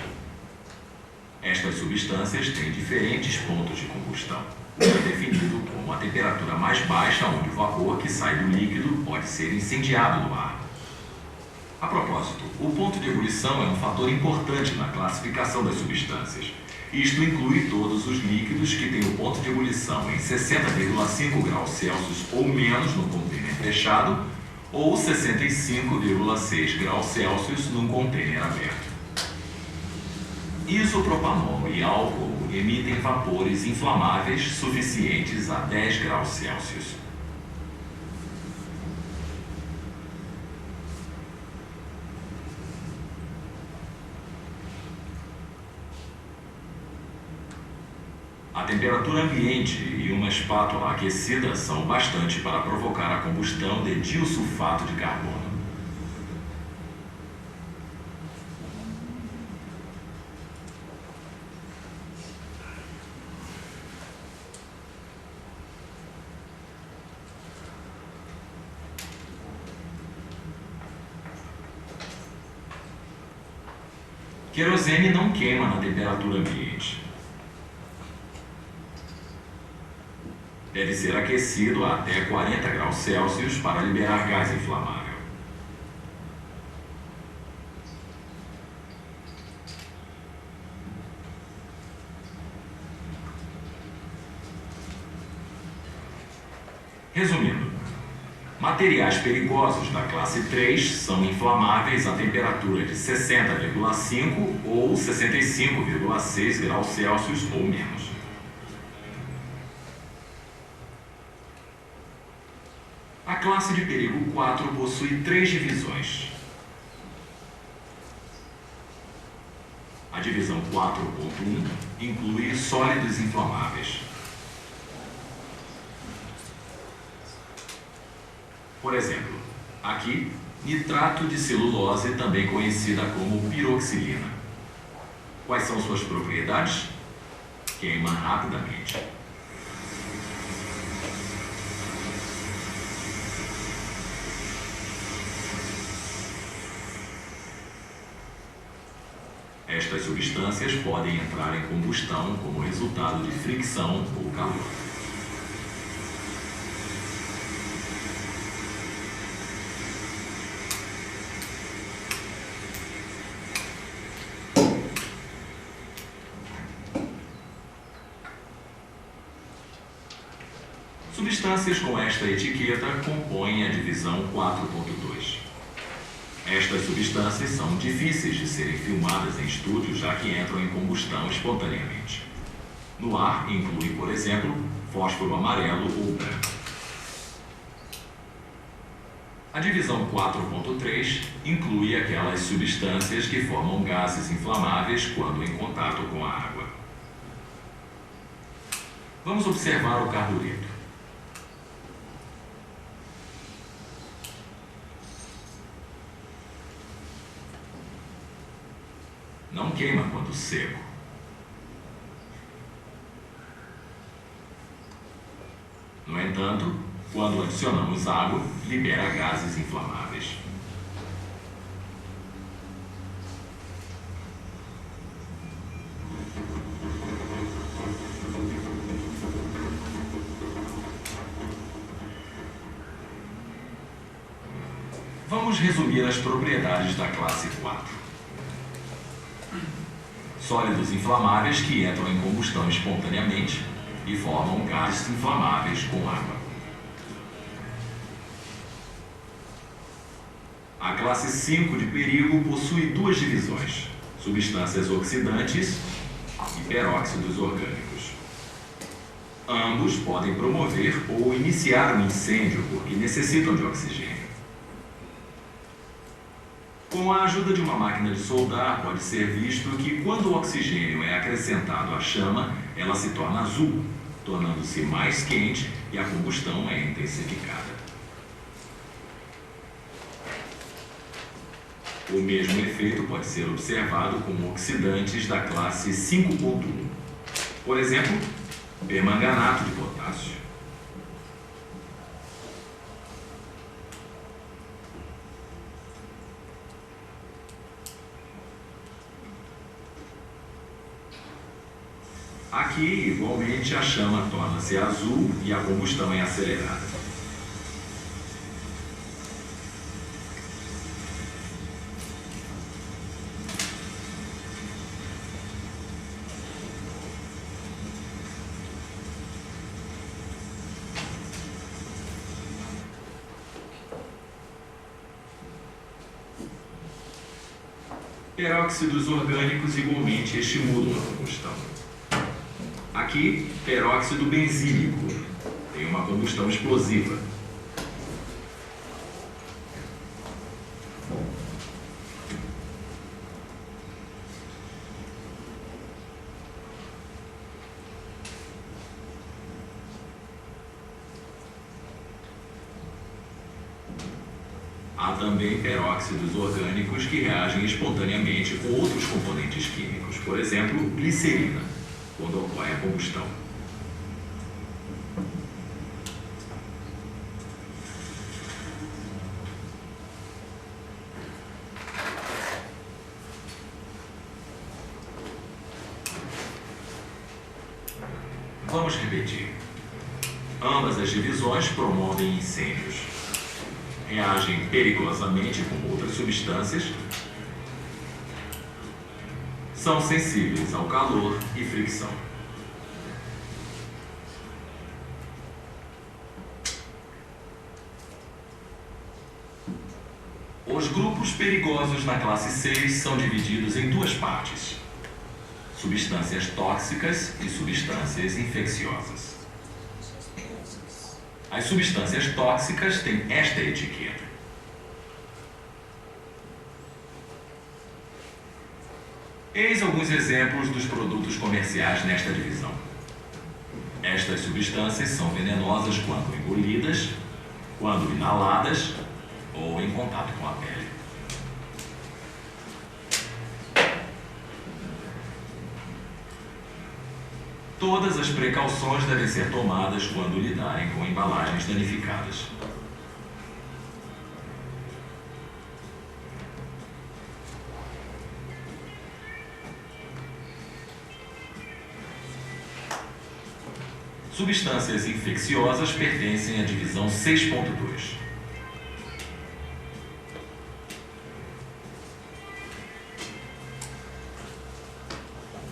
Estas substâncias têm diferentes pontos de combustão. É definido como a temperatura mais baixa onde o vapor que sai do líquido pode ser incendiado no ar. A propósito, o ponto de ebulição é um fator importante na classificação das substâncias. Isto inclui todos os líquidos que têm o ponto de ebulição em 60,5 graus Celsius ou menos no contêiner fechado ou 65,6 graus Celsius num contêiner aberto. Isopropanol e álcool emitem vapores inflamáveis suficientes a 10 graus Celsius. A temperatura ambiente e uma espátula aquecida são bastante para provocar a combustão de disulfato de carbono. Querosene não queima na temperatura ambiente. Deve ser aquecido a até 40 graus Celsius para liberar gás inflamável. Resumindo, Materiais perigosos da classe 3 são inflamáveis a temperatura de 60,5 ou 65,6 graus Celsius ou menos. A classe de perigo 4 possui 3 divisões. A divisão 4.1 inclui sólidos inflamáveis. Por exemplo, aqui, nitrato de celulose, também conhecida como piroxilina. Quais são suas propriedades? Queima rapidamente. Estas substâncias podem entrar em combustão como resultado de fricção ou calor. Substâncias com esta etiqueta compõem a divisão 4.2. Estas substâncias são difíceis de serem filmadas em estúdio, já que entram em combustão espontaneamente. No ar, inclui, por exemplo, fósforo amarelo ou branco. A divisão 4.3 inclui aquelas substâncias que formam gases inflamáveis quando em contato com a água. Vamos observar o carbureto. Não queima quando seco. No entanto, quando adicionamos água, libera gases inflamáveis. Vamos resumir as propriedades da classe 4. Sólidos inflamáveis que entram em combustão espontaneamente e formam gases inflamáveis com água. A classe 5 de perigo possui 2 divisões: substâncias oxidantes e peróxidos orgânicos. Ambos podem promover ou iniciar um incêndio porque necessitam de oxigênio. Com a ajuda de uma máquina de soldar, pode ser visto que quando o oxigênio é acrescentado à chama, ela se torna azul, tornando-se mais quente e a combustão é intensificada. O mesmo efeito pode ser observado com oxidantes da classe 5.1. Por exemplo, permanganato de potássio. Aqui, igualmente, a chama torna-se azul e a combustão é acelerada. Peróxidos orgânicos igualmente estimulam a combustão. Aqui, peróxido benzílico tem uma combustão explosiva. Há também peróxidos orgânicos que reagem espontaneamente com outros componentes químicos, por exemplo, glicerina, quando ocorre a combustão. Vamos repetir. Ambas as divisões promovem incêndios. Reagem perigosamente com outras substâncias. São sensíveis ao calor e fricção. Os grupos perigosos na classe 6 são divididos em duas partes: substâncias tóxicas e substâncias infecciosas. As substâncias tóxicas têm esta etiqueta. Eis alguns exemplos dos produtos comerciais nesta divisão. Estas substâncias são venenosas quando engolidas, quando inaladas ou em contato com a pele. Todas as precauções devem ser tomadas quando lidarem com embalagens danificadas. Substâncias infecciosas pertencem à divisão 6.2.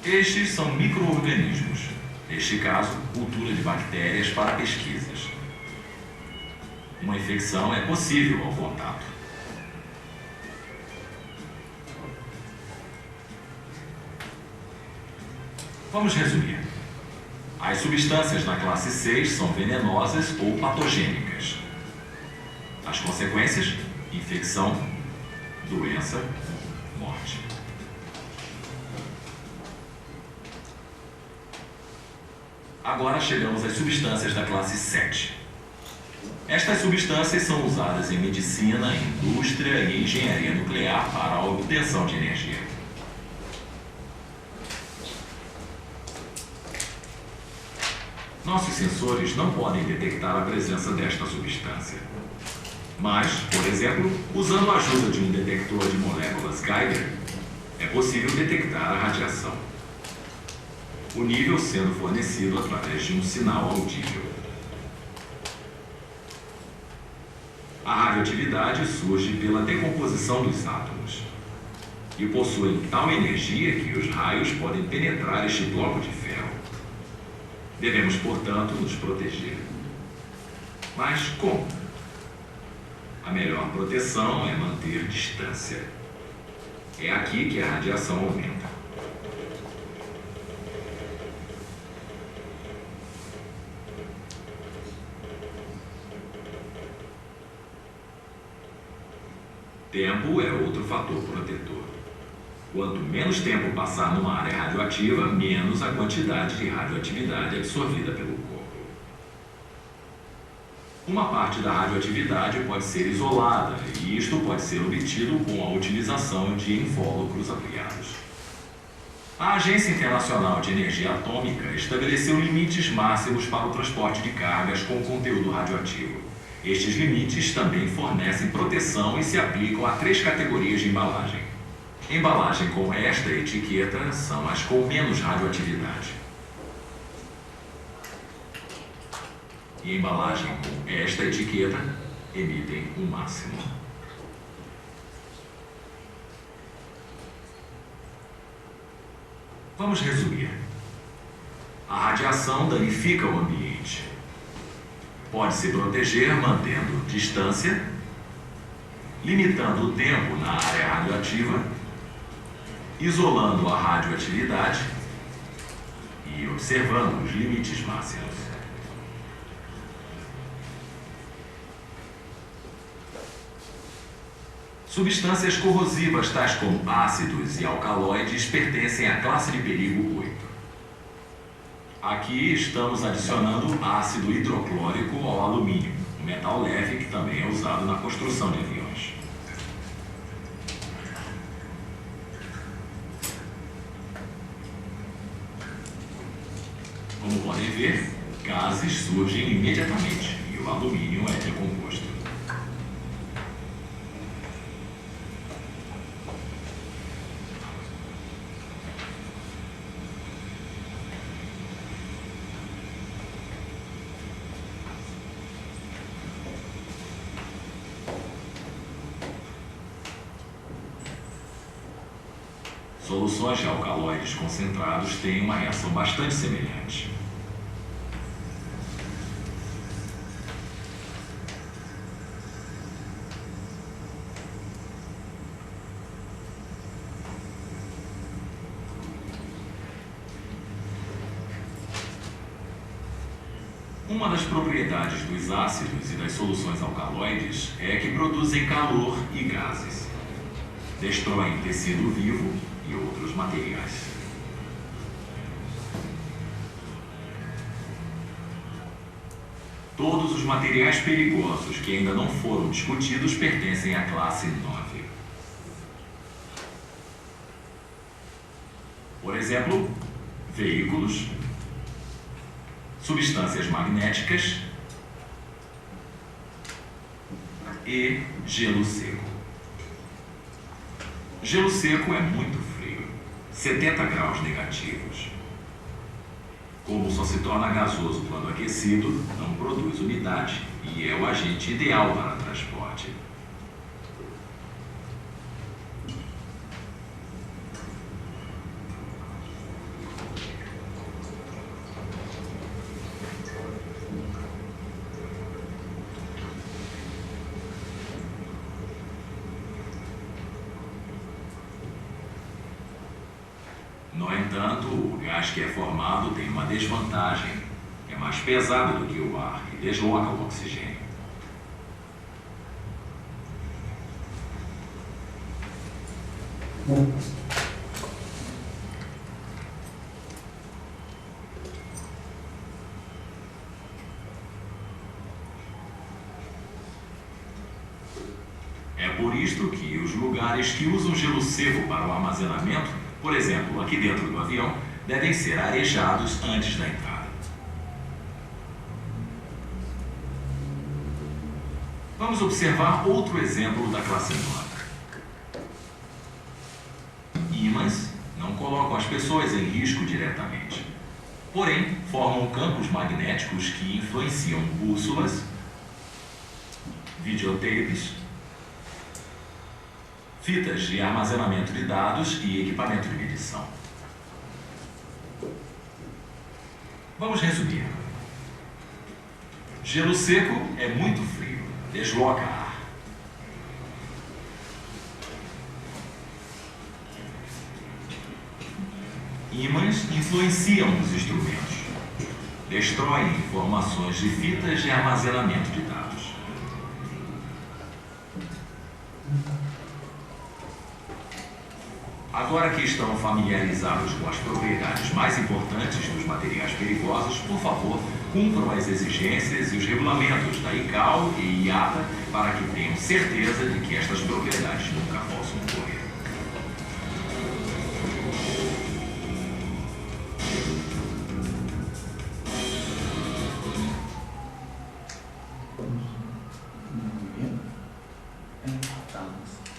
Estes são micro-organismos, neste caso, cultura de bactérias para pesquisas. Uma infecção é possível ao contato. Vamos resumir. As substâncias na classe 6 são venenosas ou patogênicas. As consequências: infecção, doença, morte. Agora chegamos às substâncias da classe 7. Estas substâncias são usadas em medicina, indústria e engenharia nuclear para a obtenção de energia. Nossos sensores não podem detectar a presença desta substância. Mas, por exemplo, usando a ajuda de um detector de moléculas Geiger, é possível detectar a radiação. O nível sendo fornecido através de um sinal audível. A radioatividade surge pela decomposição dos átomos e possuem tal energia que os raios podem penetrar este bloco de ferro. Devemos, portanto, nos proteger. Mas como? A melhor proteção é manter distância. É aqui que a radiação aumenta. Tempo é outro fator protetor. Quanto menos tempo passar numa área radioativa, menos a quantidade de radioatividade absorvida pelo corpo. Uma parte da radioatividade pode ser isolada, e isto pode ser obtido com a utilização de invólucros apoiados. A Agência Internacional de Energia Atômica estabeleceu limites máximos para o transporte de cargas com conteúdo radioativo. Estes limites também fornecem proteção e se aplicam a 3 categorias de embalagem. Embalagem com esta etiqueta são as com menos radioatividade. E embalagem com esta etiqueta emitem o máximo. Vamos resumir. A radiação danifica o ambiente. Pode se proteger mantendo distância, limitando o tempo na área radioativa, isolando a radioatividade e observando os limites máximos. Substâncias corrosivas tais como ácidos e alcaloides pertencem à classe de perigo 8. Aqui estamos adicionando ácido hidroclórico ao alumínio, um metal leve que também é usado na construção de aviões. Como podem ver, gases surgem imediatamente e o alumínio é decomposto. Soluções de alcaloides concentrados têm uma reação bastante semelhante. Uma das propriedades dos ácidos e das soluções alcaloides é que produzem calor e gases. Destroem tecido vivo e outros materiais. Todos os materiais perigosos que ainda não foram discutidos pertencem à classe 9. Por exemplo, veículos, substâncias magnéticas e gelo seco. Gelo seco é muito frio, 70 graus negativos. Como só se torna gasoso quando aquecido, não produz umidade e é o agente ideal para transporte. No entanto, o gás que é formado tem uma desvantagem. É mais pesado do que o ar e desloca o oxigênio. É por isto que os lugares que usam gelo seco para o armazenamento, por exemplo, aqui dentro do avião, devem ser arejados antes da entrada. Vamos observar outro exemplo da classe 9. Ímãs não colocam as pessoas em risco diretamente, porém formam campos magnéticos que influenciam bússolas, videotapes, fitas de armazenamento de dados e equipamento de medição. Vamos resumir. Gelo seco é muito frio, desloca ar. Ímãs influenciam os instrumentos, destroem informações de fitas de armazenamento de dados. Agora que estão familiarizados com as propriedades mais importantes dos materiais perigosos, por favor, cumpram as exigências e os regulamentos da ICAO e IATA para que tenham certeza de que estas propriedades nunca possam ocorrer. Muy bien. Empatamos.